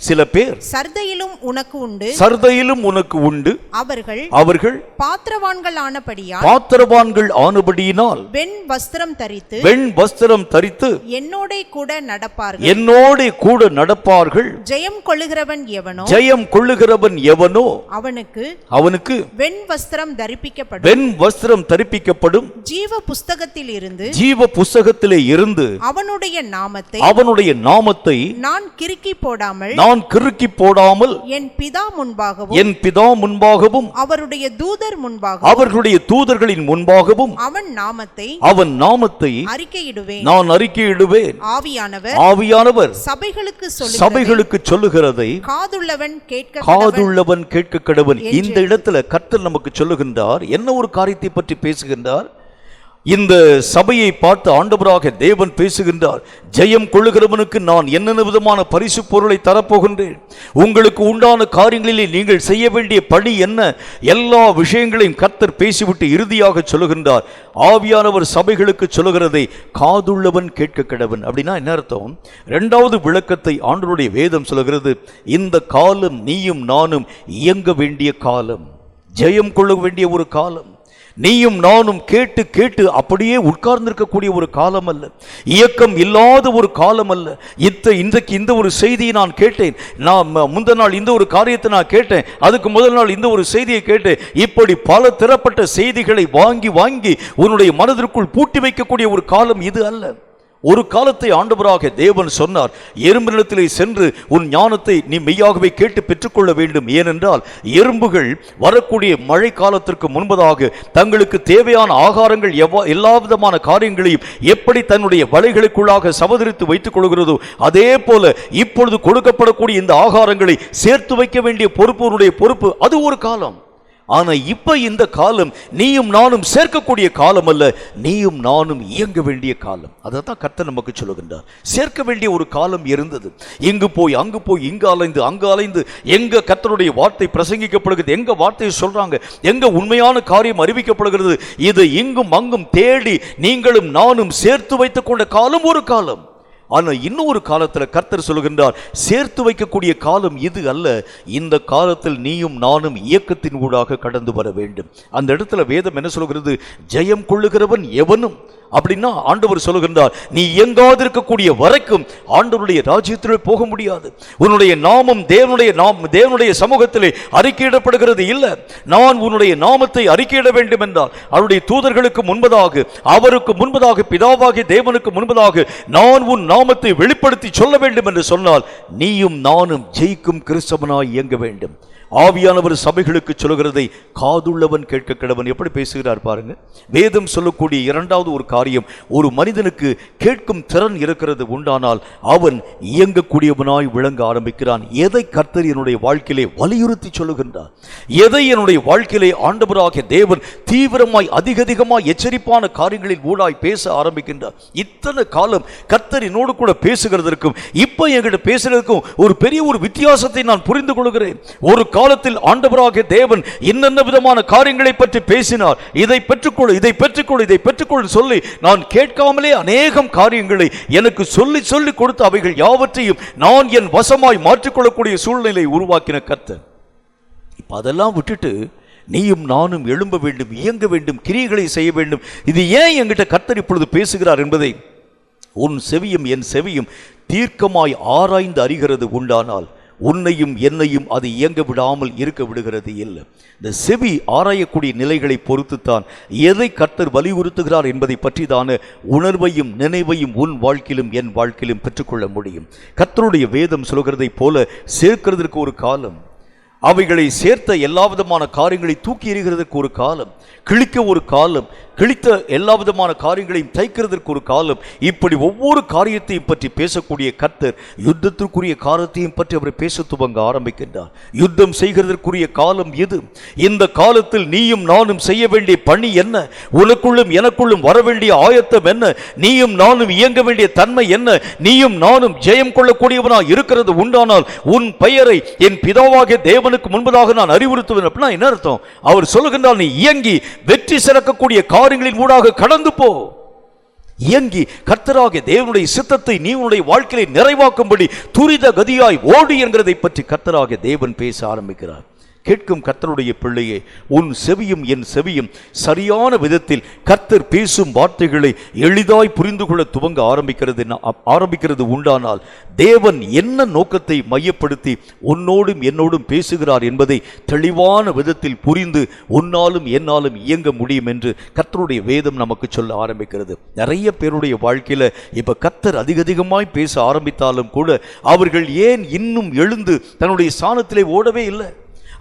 சர்தையிலும் உனக்கு உண்டு. அவர்கள் பாத்திரவான்கள் ஆனபடியினால் வெண் வஸ்திரம் தரித்து என்னோட கூட நடப்பார்கள். ஜெயம் கொள்ளுகிறவன் எவனோ அவனுக்கு வெண் வஸ்திரம் தரிப்பிக்கப்படும். ஜீவ புஸ்தகத்திலே இருந்து அவனுடைய நாமத்தை நான் கிறுக்கி போடாமல் என் பிதா முன்பாகவும் அவருடைய தூதர்களின் முன்பாகவும் அவன் நாமத்தை நான் அறிக்கையிடுவேன். ஆவியானவர் சபைகளுக்கு சொல்லுகிறதை காதுள்ளவன் கேட்க கடவன். இந்த இடத்துல கர்த்தர் நமக்கு சொல்லுகின்றார். என்ன ஒரு காரியத்தை பற்றி பேசுகின்றார்? இந்த சபையை பார்த்து ஆண்டவராக தேவன் பேசுகின்றார். ஜெயம் கொள்ளுகிறவனுக்கு நான் என்னென்ன விதமான பரிசு பொருளை தரப்போகின்றேன், உங்களுக்கு உண்டான காரியங்களிலே நீங்கள் செய்ய வேண்டிய பணி என்ன, எல்லா விஷயங்களையும் கர்த்தர் பேசிவிட்டு இறுதியாக சொல்லுகின்றார், ஆவியானவர் சபைகளுக்கு சொல்லுகிறதை காதுள்ளவன் கேட்க கடவன். அப்படின்னா என்ன அர்த்தம்? இரண்டாவது விளக்கத்தை ஆண்டவருடைய வேதம் சொல்லுகிறது. இந்த காலம் நீயும் நானும் இயங்க வேண்டிய காலம், ஜெயம் கொள்ள வேண்டிய ஒரு காலம். நீயும் நானும் கேட்டு கேட்டு அப்படியே உட்கார்ந்திருக்கக்கூடிய ஒரு காலம் அல்ல, இயக்கம் இல்லாத ஒரு காலம் அல்ல. இன்றைக்கு இந்த ஒரு செய்தியை நான் கேட்டேன், நான் முந்தின நாள் இந்த ஒரு காரியத்தை நான் கேட்டேன், அதுக்கு முதல் நாள் இந்த ஒரு செய்தியை கேட்டேன். இப்படி பல தரப்பட்ட செய்திகளை வாங்கி வாங்கி உன்னுடைய மனதிற்குள் பூட்டி வைக்கக்கூடிய ஒரு காலம் இது அல்ல. ஒரு காலத்தை ஆண்டவராக தேவன் சொன்னார், எறும்பினிடத்திலே சென்று உன் ஞானத்தை நீ மெய்யாகவே கேட்டு பெற்றுக்கொள்ள வேண்டும். ஏனென்றால் எறும்புகள் வரக்கூடிய மழை காலத்திற்கு முன்பதாக தங்களுக்கு தேவையான ஆகாரங்கள் எல்லா விதமான காரியங்களையும் எப்படி தன்னுடைய வலைகளுக்குள்ளாக சவதரித்து வைத்துக் கொள்கிறதோ அதே போல இப்பொழுது கொடுக்கப்படக்கூடிய இந்த ஆகாரங்களை சேர்த்து வைக்க வேண்டிய பொறுப்பு. அது ஒரு காலம். ஆனா இப்ப இந்த காலம் நீயும் நானும் சேர்க்கக்கூடிய காலம் அல்ல, நீயும் நானும் இயங்க வேண்டிய காலம். அதைத்தான் கர்த்தர் நமக்கு சொல்லுகின்றார். சேர்க்க வேண்டிய ஒரு காலம் இருந்தது. இங்கு போய் அங்கு போய் இங்கு அலைந்து எங்க கர்த்தருடைய வார்த்தை பிரசங்கிக்கப்படுகிறது, எங்க வார்த்தையை சொல்றாங்க, எங்க உண்மையான காரியம் அறிவிக்கப்படுகிறது, இது இங்கும் அங்கும் தேடி நீங்களும் நானும் சேர்த்து வைத்துக் கொண்ட காலம் ஒரு காலம். ஆனா இன்னொரு காலத்துல கர்த்தர் சொல்லுகின்றார், சேர்த்து வைக்கக்கூடிய காலம் இது அல்ல. இந்த காலத்தில் நீயும் நானும் இயக்கத்தின் ஊடாக கடந்து வர வேண்டும். அந்த இடத்துல வேதம் என்ன சொல்கிறது? ஜெயம் கொள்ளுகிறவன் எவனும். அப்படின்னா ஆண்டவர் சொல்லுகின்றார், நீ இயங்காதிருக்கக்கூடிய வரைக்கும் ஆண்டவருடைய ராஜ்யத்தில் போக முடியாது. உன்னுடைய நாமம் தேவனுடைய சமூகத்திலே அறிக்கையிடப்படுகிறது இல்லை. நான் உன்னுடைய நாமத்தை அறிக்கையிட வேண்டும் என்றால் அவருடைய தூதர்களுக்கு முன்பதாக, அவருக்கு முன்பதாக, பிதாவாகிய தேவனுக்கு முன்பதாக நான் உன் நாமத்தை வெளிப்படுத்தி சொல்ல வேண்டும் என்று சொன்னால் நீயும் நானும் ஜெயிக்கும் கிறிஸ்தவனாய் இயங்க வேண்டும். ஆவியானவர் சபைகளுக்கு சொல்லுகிறதை காதுள்ளவன் கேட்க கடவன். எப்படி பேசுகிறார் பாருங்க. வேதம் சொல்லக்கூடிய இரண்டாவது ஒரு காரியம், ஒரு மனிதனுக்கு கேட்கும் திறன் இருக்கிறது உண்டானால் அவன் இயங்கக்கூடியவனாய் விளங்க ஆரம்பிக்கிறான். எதை கர்த்தர் என்னுடைய வாழ்க்கையிலே வலியுறுத்தி சொல்லுகின்றார், எதை என்னுடைய வாழ்க்கையிலே ஆண்டவராகிய தேவன் தீவிரமாய் அதிகமாய் எச்சரிப்பான காரியங்களில் ஊடாய் பேச ஆரம்பிக்கின்றார். இத்தனை காலம் கர்த்தர் என்னோடு கூட பேசுகிறதற்கும் இப்ப என்கிட்ட பேசுறதுக்கும் ஒரு பெரிய ஒரு வித்தியாசத்தை நான் புரிந்து கொள்கிறேன். ஒரு காலத்தில் ஆண்டவராகிய தேவன் என்னென்ன விதமான காரியங்களை பற்றி பேசினார், இதை பெற்றுக்கொள் சொல்லி நான் கேட்காமலே அநேகம் காரியங்களை எனக்கு சொல்லி கொடுத்து அவைகள் யாவற்றையும் நான் என் வசமாய் மாற்றிக்கொள்ளக்கூடிய சூழ்நிலை உருவாக்கின கர்த்தர். இப்ப அதெல்லாம் விட்டுட்டு நீயும் நானும் எழும்ப வேண்டும், இயங்க வேண்டும், கிரியைகளை செய்ய வேண்டும். இது ஏன் என்கிட்ட கர்த்தர் இப்பொழுது பேசுகிறார் என்பதை உன் செவியும் என் செவியும் தீர்க்கமாய் ஆராய்ந்து அறிகிறது உண்டானால் உன்னையும் என்னையும் அது இயங்க விடாமல் இருக்க விடுகிறது இல்லை. இந்த செவி ஆராயக்கூடிய நிலைகளை பொறுத்துத்தான் எதை கர்த்தர் வலியுறுத்துகிறார் என்பதை பற்றிதான உணர்வையும் நினைவையும் உன் வாழ்க்கையிலும் என் வாழ்க்கையிலும் பெற்றுக்கொள்ள முடியும். கர்த்தருடைய வேதம் சொல்கிறதை போல சேர்க்கிறதற்கு ஒரு காலம், அவைகளை சேர்த்த எல்லா விதமான காரியங்களை தூக்கி எறிகிறதற்கு ஒரு காலம், கிழிக்க ஒரு காலம், கிழித்த எல்லா விதமான காரியங்களையும் தைக்கிறதற்கு ஒரு காலம். இப்படி ஒவ்வொரு காரியத்தையும் பற்றி பேசக்கூடிய கர்த்தர் யுத்தத்திற்குரிய காலத்தையும் பற்றி அவர் பேச துவங்க ஆரம்பிக்கின்றார். யுத்தம் செய்கிறதற்குரிய காலம் இது. இந்த காலத்தில் நீயும் நானும் செய்ய வேண்டிய பணி என்ன, உனக்குள்ளும் எனக்குள்ளும் வர வேண்டிய ஆயத்தம் என்ன, நீயும் நானும் இயங்க வேண்டிய தன்மை என்ன, நீயும் நானும் ஜெயம் கொள்ளக்கூடியவனா இருக்கிறது உண்டானால் உன் பெயரை என் பிதாவாகிய தேவன் தேவனுக்கு முன்பதாக நான் அறிவுறுத்துவேன் அப்படின்னா என்ன அர்த்தம்? அவர் சொல்லுகின்றார், நீ இயங்கி வெற்றி சிறக்கக்கூடிய காரியங்களின் ஊடாக கடந்து போ. இயங்கி கர்த்தராகிய தேவனுடைய சித்தத்தை நீ உன்னுடைய வாழ்க்கையை நிறைவாக்கும்படி துரித கதியாய் ஓடு என்கிறதை பற்றி கர்த்தராகிய தேவன் பேச ஆரம்பிக்கிறார். கேட்கும் கர்த்தருடைய பிள்ளையே, உன் செவியும் என் செவியும் சரியான விதத்தில் கர்த்தர் பேசும் வார்த்தைகளை எளிதாய் புரிந்து கொள்ள துவங்க ஆரம்பிக்கிறது உண்டானால் தேவன் என்ன நோக்கத்தை மையப்படுத்தி உன்னோடும் என்னோடும் பேசுகிறார் என்பதை தெளிவான விதத்தில் புரிந்து உன்னாலும் என்னாலும் இயங்க முடியும் என்று கர்த்தருடைய வேதம் நமக்கு சொல்ல ஆரம்பிக்கிறது. நிறைய பேருடைய வாழ்க்கையில இப்ப கர்த்தர் அதிகமாய் பேச ஆரம்பித்தாலும் கூட அவர்கள் ஏன் இன்னும் எழுந்து தன்னுடைய ஸ்தானத்திலே ஓடவே இல்லை?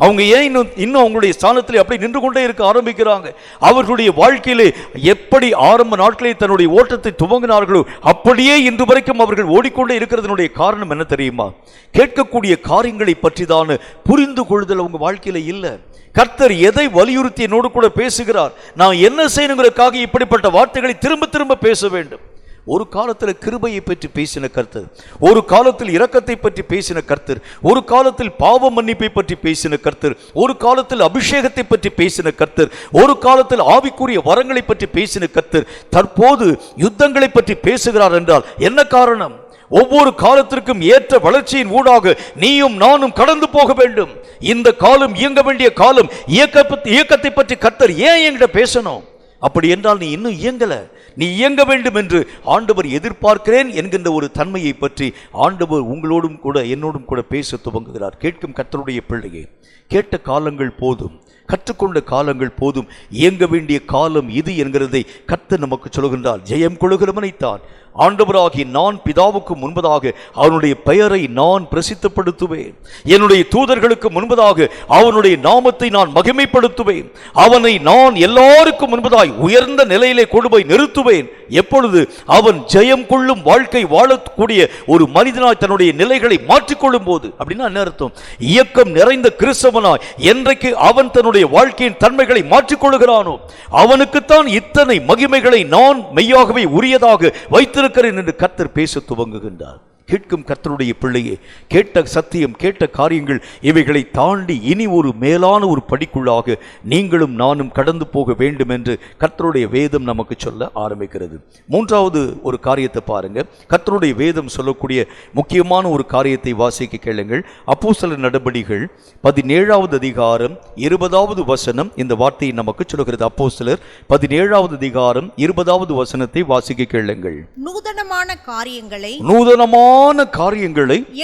அவங்க ஏன் இன்னும் அவங்களுடைய ஸ்தானத்திலே அப்படி நின்று கொண்டே இருக்க ஆரம்பிக்கிறாங்க? அவர்களுடைய வாழ்க்கையிலே எப்படி ஆரம்ப நாட்களில் தன்னுடைய ஓட்டத்தை துவங்கினார்களோ அப்படியே இன்று வரைக்கும் அவர்கள் ஓடிக்கொண்டே இருக்கிறதுனுடைய காரணம் என்ன தெரியுமா? கேட்கக்கூடிய காரியங்களை பற்றிதான புரிந்து கொள்ளுதல் அவங்க வாழ்க்கையில இல்லை. கர்த்தர் எதை வலியுறுத்தி என்னோடு கூட பேசுகிறார், நான் என்ன செய்யணுங்கிறதுக்காக இப்படிப்பட்ட வார்த்தைகளை திரும்ப திரும்ப பேச வேண்டும். ஒரு காலத்தில் கிருபையை பற்றி பேசின கர்த்தர், ஒரு காலத்தில் இரக்கத்தை பற்றி பேசின கர்த்தர், ஒரு காலத்தில் பாவ மன்னிப்பை பற்றி பேசின கர்த்தர், ஒரு காலத்தில் அபிஷேகத்தை பற்றி பேசின கர்த்தர், ஒரு காலத்தில் ஆவிக்குரிய வரங்களை பற்றி பேசின கர்த்தர் தற்போது யுத்தங்களை பற்றி பேசுகிறார் என்றால் என்ன காரணம்? ஒவ்வொரு காலத்திற்கும் ஏற்ற வளர்ச்சியின் ஊடாக நீயும் நானும் கடந்து போக வேண்டும். இந்த காலம் இயங்க வேண்டிய காலம். இயக்கத்தை பற்றி கர்த்தர் ஏன் என்கிட்ட பேசணும்? அப்படி என்றால் நீ இன்னும் இயங்கல, நீ இயங்க வேண்டும் என்று ஆண்டவர் எதிர்பார்க்கிறேன் என்கின்ற ஒரு தன்மையை பற்றி ஆண்டவர் உங்களோடும் கூட என்னோடும் கூட பேச துவங்குகிறார். கேட்கும் கர்த்தருடைய பிள்ளையே, கேட்ட காலங்கள் போதும், கற்றுக்கொண்ட காலங்கள் போதும், இயங்க வேண்டிய காலம் இது என்கிறதை கர்த்தர் நமக்கு சொல்கின்றார். ஜெயம் கொள்கிறவனைத்தான் ஆண்டவராகி நான் பிதாவுக்கு முன்பதாக அவனுடைய பெயரை நான் பிரசித்தப்படுத்துவேன், என்னுடைய தூதர்களுக்கு முன்பதாக அவனுடைய நாமத்தை நான் மகிமைப்படுத்துவேன், அவனை நான் எல்லாருக்கும் முன்பதாய் உயர்ந்த நிலையிலே கொண்டு போய் நிறுத்துவேன். எப்பொழுது அவன் ஜெயம் கொள்ளும் வாழ்க்கை வாழக்கூடிய ஒரு மனிதனாய் தன்னுடைய நிலைகளை மாற்றிக்கொள்ளும் போது. அப்படின்னா என்ன அர்த்தம்? இயக்கம் நிறைந்த கிறிஸ்தவனாய் என்றைக்கு அவன் தன்னுடைய வாழ்க்கையின் தன்மைகளை மாற்றிக்கொள்ளுகிறானோ அவனுக்குத்தான் இத்தனை மகிமைகளை நான் மெய்யாகவே உரியதாக வைத்திருக்கிறேன் என்று கர்த்தர் பேச துவங்குகின்றார். கேட்கும் கர்த்தருடைய பிள்ளையே, கேட்ட சத்தியம், கேட்ட காரியங்கள் இவைகளை தாண்டி இனி ஒரு மேலான ஒரு படிக்குள்ளாக நீங்களும் நானும் கடந்து போக வேண்டும் என்று கர்த்தருடைய வேதம் நமக்கு சொல்ல ஆரம்பிக்கிறது. மூன்றாவது ஒரு காரியத்தை பாருங்க. கர்த்தருடைய வேதம் சொல்லக்கூடிய முக்கியமான ஒரு காரியத்தை வாசிக்க கேளுங்கள். அப்போஸ்தலர் நடபடிகள் 17வது அதிகாரம் 20வது வசனம் இந்த வார்த்தையை நமக்கு சொல்கிறது. அப்போஸ்தலர் 17வது அதிகாரம் 20வது வசனத்தை வாசிக்க கேளுங்கள். நூதனமான காரியங்களை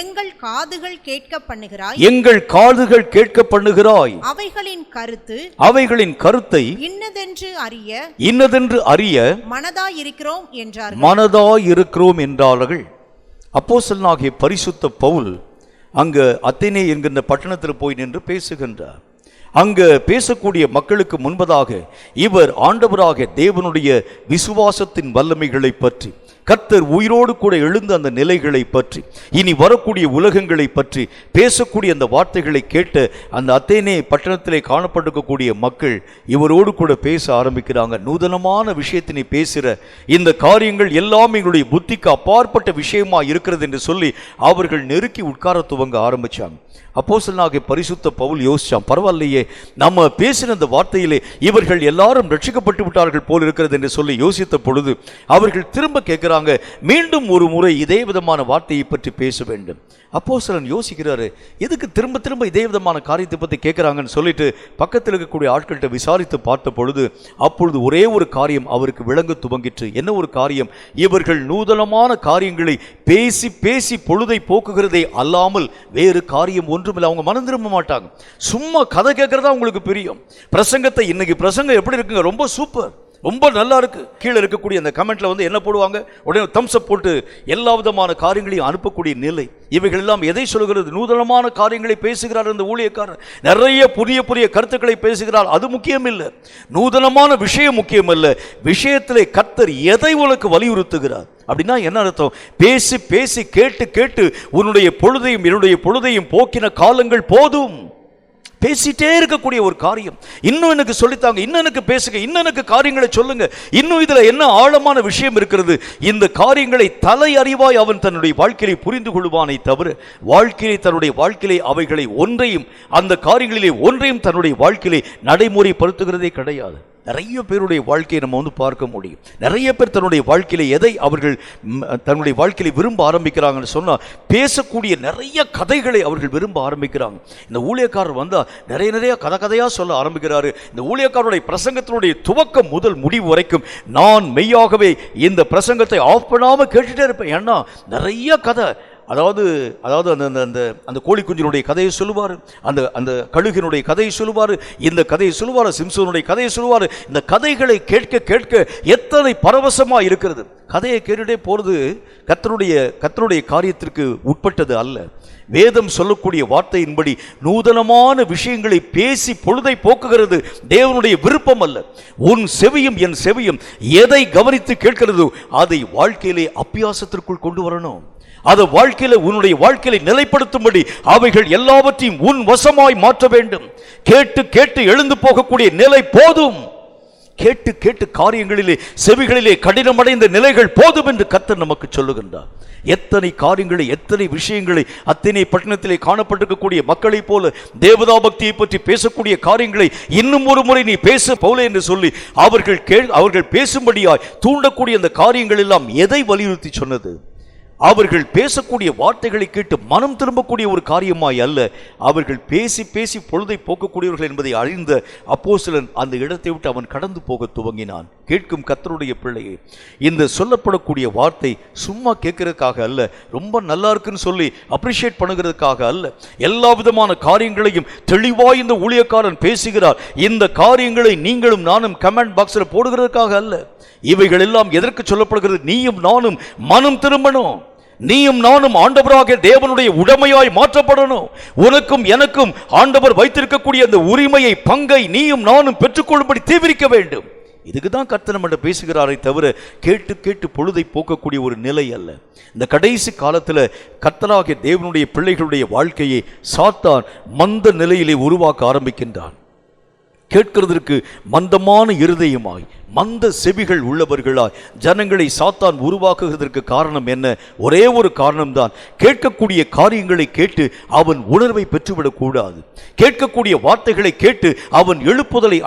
எங்கள் காதுகள் கேட்க பண்ணுகிறாய், அவைகளின் கருத்தை இன்னதென்று அறிய மனதாயிருக்கிறோம் என்றார்கள். அப்போஸ்தலனாகிய பரிசுத்த பவுல் அங்கு அத்தேனே என்கின்ற பட்டணத்தில் போய் நின்று பேசுகின்றார். அங்க பேசக்கூடிய மக்களுக்கு முன்பதாக இவர் ஆண்டவராக தேவனுடைய விசுவாசத்தின் வல்லமைகளை பற்றி, கர்த்தர் உயிரோடு கூட எழுந்த அந்த நிலைகளை பற்றி, இனி வரக்கூடிய உலகங்களை பற்றி பேசக்கூடிய அந்த வார்த்தைகளை கேட்ட அந்த அத்தேனே பட்டணத்திலே காணப்பட்டிருக்கக்கூடிய மக்கள் இவரோடு கூட பேச ஆரம்பிக்கிறாங்க. நூதனமான விஷயத்தினை பேசுகிற இந்த காரியங்கள் எல்லாம் எங்களுடைய புத்திக்கு அப்பாற்பட்ட விஷயமா இருக்கிறது என்று சொல்லி அவர்கள் நெருக்கி உட்கார துவங்க ஆரம்பிச்சாங்க. அப்போஸ்தலனாகிய பரிசுத்த பவுல் யோசிச்சான், பரவாயில்லையே, நம்ம பேசின அந்த வார்த்தையிலே இவர்கள் எல்லாரும் ரட்சிக்கப்பட்டு விட்டார்கள் போல் இருக்கிறது என்று சொல்லி யோசித்த பொழுது அவர்கள் திரும்ப கேட்கிறாங்க, மீண்டும் ஒரு முறை இதே விதமான வார்த்தையை பற்றி பேச வேண்டும். அப்போஸ்தலன் யோசிக்கிறாரு, எதுக்கு திரும்ப திரும்ப இதே விதமான காரியத்தை பற்றி கேட்குறாங்கன்னு சொல்லிட்டு பக்கத்தில் இருக்கக்கூடிய ஆட்கள்கிட்ட விசாரித்து பார்த்த பொழுது அப்பொழுது ஒரே ஒரு காரியம் அவருக்கு விளங்க துவங்கிற்று. என்ன ஒரு காரியம்? இவர்கள் நூதனமான காரியங்களை பேசி பேசி பொழுதை போக்குகிறதே அல்லாமல் வேறு காரியம் ஒன்றுமில்லை. அவங்க மனம் திரும்ப மாட்டாங்க, சும்மா கதை கேட்கறதா அவங்களுக்கு பிரியம். பிரசங்கத்தை இன்னைக்கு பிரசங்கம் எப்படி இருக்குங்க, ரொம்ப சூப்பர், ரொம்ப நல்லா இருக்கு. கீழே இருக்கக்கூடிய அந்த கமெண்ட்ல வந்து என்ன போடுவாங்க, உடனே தம்ஸ் அப் போட்டு எல்லா விதமான காரியங்களையும் அனுப்பக்கூடிய நிலை. இவைகள் எல்லாம் எதை சொல்கிறது? நூதனமான காரியங்களை பேசுகிறார் இந்த ஊழியக்காரர், நிறைய புதிய புதிய கருத்துக்களை பேசுகிறார். அது முக்கியம் இல்லை, நூதனமான விஷயம் முக்கியம் அல்ல, விஷயத்திலே கர்த்தர் எதை உனக்கு வலியுறுத்துகிறார். அப்படின்னா என்ன அர்த்தம்? பேசி பேசி கேட்டு கேட்டு உன்னுடைய பொழுதையும் என்னுடைய பொழுதையும் போக்கின காலங்கள் போதும். பேசிட்டே இருக்கக்கூடிய ஒரு காரியம். இன்னும் எனக்கு சொல்லித்தாங்க, இன்னும் எனக்கு பேசுங்க, இன்னும் எனக்கு காரியங்களை சொல்லுங்க, இன்னும் இதுல என்ன ஆழமான விஷயம் இருக்கிறது. இந்த காரியங்களை தலை அறிவாய் அவன் தன்னுடைய வாழ்க்கையை புரிந்து கொள்வானை தவிர தன்னுடைய வாழ்க்கையை அவைகளை ஒன்றையும், அந்த காரியங்களிலே ஒன்றையும் தன்னுடைய வாழ்க்கையை நடைமுறைப்படுத்துகிறதே கிடையாது. நிறைய பேருடைய வாழ்க்கையை நம்ம பார்க்க முடியும். நிறைய பேர் தன்னுடைய வாழ்க்கையில எதை அவர்கள் தன்னுடைய வாழ்க்கையில விரும்ப ஆரம்பிக்கிறாங்கன்னு சொன்னா, பேசக்கூடிய நிறைய கதைகளை அவர்கள் விரும்ப ஆரம்பிக்கிறாங்க. இந்த ஊழியக்காரர் வந்தா நிறைய கதையா சொல்ல ஆரம்பிக்கிறாரு. இந்த ஊழியக்காரருடைய பிரசங்கத்தினுடைய துவக்கம் முதல் முடிவு வரைக்கும் நான் மெய்யாகவே இந்த பிரசங்கத்தை ஆஃப் பண்ணாம கேட்டுட்டே இருப்பேன். ஏன்னா நிறைய கதை, அதாவது அந்த கோழி குஞ்சினுடைய கதையை சொல்லுவார், அந்த கழுகினுடைய கதையை சொல்லுவார், இந்த கதையை சொல்லுவார், சிம்சோனுடைய கதையை சொல்லுவார். இந்த கதைகளை கேட்க கேட்க எத்தனை பரவசமா இருக்கிறது. கதையை கேட்டுட்டே போறது கர்த்தருடைய காரியத்திற்கு உட்பட்டது அல்ல. வேதம் சொல்லக்கூடிய வார்த்தையின்படி நூதனமான விஷயங்களை பேசி பொழுதை போக்குகிறது தேவனுடைய விருப்பம் அல்ல. உன் செவியும் என் செவியும் எதை கவனித்து கேட்கிறதோ அதை வாழ்க்கையிலே அபியாசத்திற்குள் கொண்டு வரணும். அதை வாழ்க்கையில உன்னுடைய வாழ்க்கையை நிலைப்படுத்தும்படி அவைகள் எல்லாவற்றையும் உன் வசமாய் மாற்ற வேண்டும். கேட்டு கேட்டு எழுந்து போகக்கூடிய நிலை போதும். கேட்டு கேட்டு காரியங்களிலே செவிகளிலே கடினமடைந்த நிலைகள் போதும் என்று கர்த்தர் நமக்கு சொல்லுகின்றார். எத்தனை காரியங்களை, எத்தனை விஷயங்களை, அத்தனை பட்டணத்திலே காணப்பட்டிருக்கக்கூடிய மக்களை போல தேவதா பக்தியை பற்றி பேசக்கூடிய காரியங்களை இன்னும் ஒரு முறை நீ பேச போல என்று சொல்லி அவர்கள் பேசும்படியாய் தூண்டக்கூடிய அந்த காரியங்கள் எல்லாம் எதை வலியுறுத்தி சொன்னது? அவர்கள் பேசக்கூடிய வார்த்தைகளை கேட்டு மனம் திரும்பக்கூடிய ஒரு காரியமாய் அல்ல, அவர்கள் பேசி பேசி பொழுதை போக்கக்கூடியவர்கள் என்பதை அறிந்த அப்போஸ்தலன் அந்த இடத்தை விட்டு அவன் கடந்து போக துவங்கினான். கேட்கும் கர்த்தருடைய பிள்ளையே, இந்த சொல்லப்படக்கூடிய வார்த்தை சும்மா கேட்கறதுக்காக அல்ல, ரொம்ப நல்லா இருக்குன்னு சொல்லி அப்ரிஷியேட் பண்ணுகிறதுக்காக அல்ல. எல்லா விதமான காரியங்களையும் தெளிவாய் இந்த ஊழியக்காரன் பேசுகிறார். இந்த காரியங்களை நீங்களும் நானும் கமெண்ட் பாக்ஸில் போடுகிறதுக்காக அல்ல. இவைகள் எல்லாம் எதற்கு சொல்லப்படுகிறது? நீயும் நானும் மனம் திரும்பணும். நீயும் நானும் ஆண்டவராக தேவனுடைய உடைமையாய் மாற்றப்படணும். உனக்கும் எனக்கும் ஆண்டவர் வைத்திருக்கக்கூடிய அந்த உரிமையை, பங்கை நீயும் நானும் பெற்றுக்கொள்ளும்படி தீவிரிக்க வேண்டும். இதுக்கு தான் கர்த்தர் நம்மிடம் பேசுகிறாரை தவிர கேட்டு கேட்டு பொழுதை போக்கக்கூடிய ஒரு நிலை அல்ல. இந்த கடைசி காலத்தில் கர்த்தராகிய தேவனுடைய பிள்ளைகளுடைய வாழ்க்கையை சாத்தான் மந்த நிலையிலே உருவாக்க ஆரம்பிக்கின்றான். கேட்கிறதற்கு மந்தமான இருதயமாய், மந்த செவிகள் உள்ளவர்களாய் ஜனங்களை சாத்தான் உருவாக்குவதற்கு காரணம் என்ன? ஒரே ஒரு காரணம்தான். கேட்கக்கூடிய காரியங்களை கேட்டு அவன் உணர்வை பெற்றுவிடக் கூடாது. கேட்கக்கூடிய வார்த்தைகளை கேட்டு அவன் எழுப்புதலை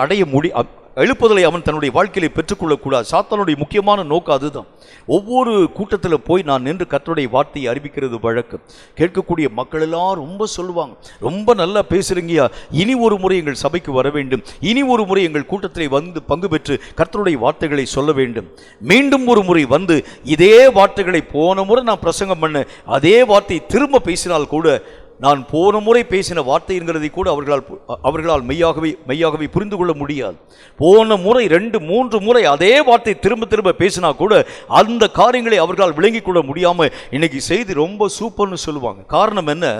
அவன் தன்னுடைய வாழ்க்கையை பெற்றுக்கொள்ளக்கூடாது. சாத்தானுடைய முக்கியமான நோக்கம் அதுதான். ஒவ்வொரு கூட்டத்தில் போய் நான் நின்று கர்த்தருடைய வார்த்தையை அறிவிக்கிறது வழக்கம். கேட்கக்கூடிய மக்கள் எல்லாம் ரொம்ப சொல்லுவாங்க, ரொம்ப நல்லா பேசுறீங்கயா, இனி ஒரு முறை எங்கள் சபைக்கு வர வேண்டும், இனி ஒரு முறை எங்கள் கூட்டத்தில் வந்து பங்கு பெற்று கர்த்தருடைய வார்த்தைகளை சொல்ல வேண்டும். மீண்டும் ஒரு முறை வந்து இதே வார்த்தைகளை போன முறை நான் பிரசங்கம் பண்ண அதே வார்த்தையை திரும்ப பேசினால் கூட, நான் போன முறை பேசின வார்த்தை என்கிறதை கூட அவர்களால் மெய்யாகவே புரிந்து கொள்ள முடியாது. போன முறை 2-3 முறை அதே வார்த்தை திரும்ப திரும்ப பேசினா கூட அந்த காரியங்களை அவர்களால் விளங்கிக் கொள்ள முடியாம இன்னைக்கு செய்தி ரொம்ப சூப்பர்னு சொல்லுவாங்க. காரணம் என்ன?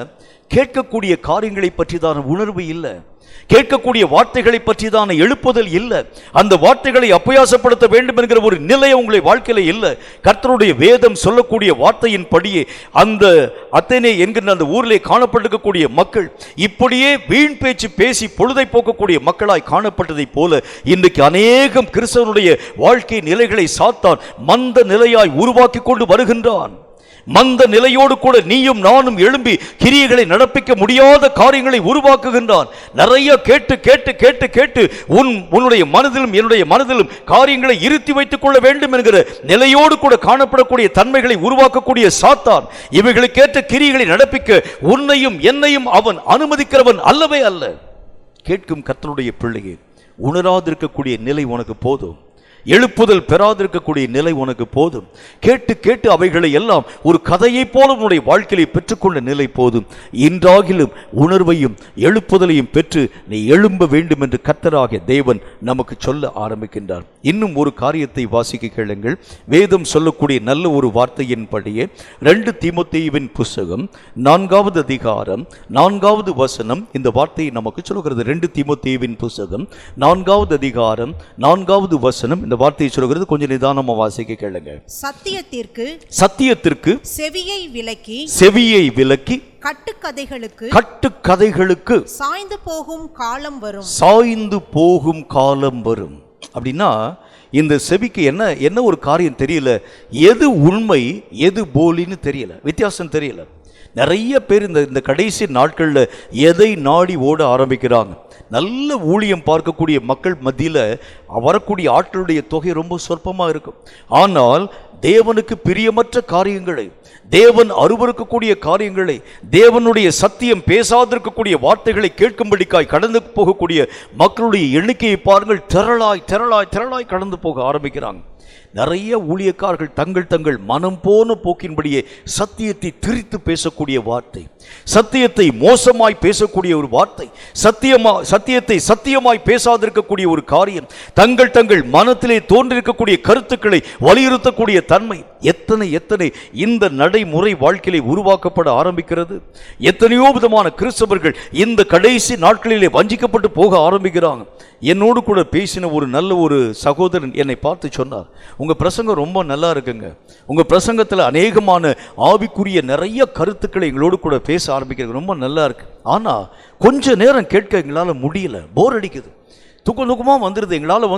கேட்கக்கூடிய காரியங்களை பற்றிதான உணர்வு இல்லை, கேட்கக்கூடிய வார்த்தைகளை பற்றிதான எழுப்புதல் இல்லை, அந்த வார்த்தைகளை அப்பியாசப்படுத்த வேண்டும் என்கிற ஒரு நிலை உங்களை வாழ்க்கையில இல்லை. கர்த்தருடைய வேதம் சொல்லக்கூடிய வார்த்தையின் படியே அந்த அத்தேனே என்கிற அந்த ஊரிலே காணப்பட்டிருக்கக்கூடிய மக்கள் இப்படியே வீண் பேச்சு பேசி பொழுதை போக்கக்கூடிய மக்களாய் காணப்பட்டதை போல இன்றைக்கு அநேகம் கிறிஸ்தவனுடைய வாழ்க்கை நிலைகளை சாத்தான் மந்த நிலையாய் உருவாக்கி கொண்டு வருகின்றான். மந்த நிலையோடு கூட நீயும் நானும் எழும்பி கிரியைகளை நடப்பிக்க முடியாத காரியங்களை உருவாக்குகின்றான். நிறைய கேட்டு கேட்டு கேட்டு கேட்டு உன்னுடைய மனதிலும் என்னுடைய மனதிலும் காரியங்களை இருத்தி வைத்துக் கொள்ள வேண்டும் என்கிற நிலையோடு கூட காணப்படக்கூடிய தன்மைகளை உருவாக்கக்கூடிய சாத்தான் இவைகளுக்கேற்ற கிரியைகளை நடப்பிக்க உன்னையும் என்னையும் அவன் அனுமதிக்கிறவன் அல்லவே அல்ல. கேட்கும் கர்த்தருடைய பிள்ளையே, உணராதிருக்கக்கூடிய நிலை உனக்கு போதும், எழுப்புதல் பெறாதிருக்கக்கூடிய நிலை உனக்கு போதும். கேட்டு கேட்டு அவைகளை எல்லாம் ஒரு கதையை போல உன்னுடைய வாழ்க்கையை பெற்றுக்கொண்ட நிலை போதும். இன்றாகிலும் உணர்வையும் எழுப்புதலையும் பெற்று நீ எழும்ப வேண்டும் என்று கர்த்தராகிய தேவன் நமக்கு சொல்ல ஆரம்பிக்கின்றார். இன்னும் ஒரு காரியத்தை வாசிக்க கேளுங்கள். வேதம் சொல்லக்கூடிய நல்ல ஒரு வார்த்தையின்படியே 2 தீமோத்தேயுவின் புஸ்தகம் 4வது அதிகாரம் 4வது வசனம் இந்த வார்த்தையை நமக்கு சொல்கிறது. 2 தீமோத்தேயுவின் புஸ்தகம் 4வது அதிகாரம் 4வது வசனம் இந்த வார்த்தையை சொல்கிறது. கொஞ்சம் நிதானமா வாசிக்க கேளுங்க. சத்தியத்திற்கு செவியை விலக்கி கட்டுக்கதைகளுக்கு சாய்ந்து போகும் காலம் வரும். அப்படின்னா இந்த செவிக்கு என்ன ஒரு காரியம் தெரியல, எது உண்மை எது போலின்னு தெரியல, வித்தியாசம் தெரியல. நிறைய பேர் இந்த கடைசி நாட்களில் எதை நாடி ஓட ஆரம்பிக்கிறாங்க. நல்ல ஊழியம் பார்க்கக்கூடிய மக்கள் மத்தியில் வரக்கூடிய ஆட்களுடைய தொகை ரொம்ப சொற்பமாக இருக்கும். ஆனால் தேவனுக்கு பிரியமற்ற காரியங்களை, தேவன் அருவருக்கக்கூடிய காரியங்களை, தேவனுடைய சத்தியம் பேசாதிருக்கக்கூடிய வார்த்தைகளை கேட்கும்படிக்காய் கடந்து போகக்கூடிய மக்களுடைய எண்ணிக்கையை பாருங்கள். திரளாய் கடந்து போக ஆரம்பிக்கிறாங்க. நிறைய ஊழியக்காரர்கள் தங்கள் மனம் போன போக்கின்படியே சத்தியத்தை திரித்து பேசக்கூடிய வார்த்தை, சத்தியத்தை மோசமாய் பேசக்கூடிய ஒரு வார்த்தை, சத்தியத்தை சத்தியமாய் பேசாதிருக்கக்கூடிய ஒரு காரியம், தங்கள் மனத்திலே தோன்றிருக்கக்கூடிய கருத்துக்களை வலியுறுத்தக்கூடிய தன்மை எத்தனை இந்த நடைமுறை வாழ்க்கையிலே உருவாக்கப்பட ஆரம்பிக்கிறது. எத்தனையோ விதமான கிறிஸ்தவர்கள் இந்த கடைசி நாட்களிலே வஞ்சிக்கப்பட்டு போக ஆரம்பிக்கிறாங்க. என்னோடு கூட பேசின ஒரு நல்ல ஒரு சகோதரன் என்னை பார்த்து சொன்னார், உங்க பிரசங்கம் ரொம்ப நல்லா இருக்குங்க, உங்க பிரசங்கத்தில் அநேகமான ஆவிக்குரிய நிறைய கருத்துக்களை எங்களோடு கூட பேச ஆரம்பிக்கிறது, ரொம்ப நல்லா இருக்கு. ஆனா கொஞ்ச நேரம் கேட்க எங்களால முடியல, போர் அடிக்குது, தூக்கமா வந்துடுது, எங்களால்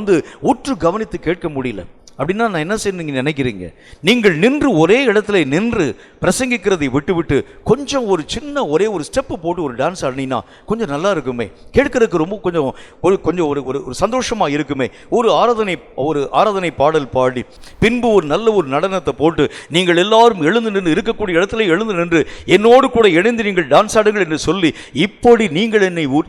உற்று கவனித்து கேட்க முடியல. அப்படின்னா நான் என்ன செய்ய நீங்கள் நினைக்கிறீங்க? நீங்கள் நின்று ஒரே இடத்துல நின்று பிரசங்கிக்கிறதை விட்டு கொஞ்சம் ஒரு சின்ன ஒரே ஒரு ஸ்டெப்பு போட்டு ஒரு டான்ஸ் ஆடினீங்கன்னா கொஞ்சம் நல்லா இருக்குமே, கேட்கறதுக்கு ரொம்ப கொஞ்சம் ஒரு சந்தோஷமாக இருக்குமே. ஒரு ஆராதனை பாடல் பாடி பின்பு ஒரு நல்ல ஒரு நடனத்தை போட்டு நீங்கள் எல்லாரும் எழுந்து நின்று இருக்கக்கூடிய இடத்துல எழுந்து நின்று என்னோடு கூட இணைந்து நீங்கள் டான்ஸ் ஆடுங்கள் என்று சொல்லி இப்படி நீங்கள்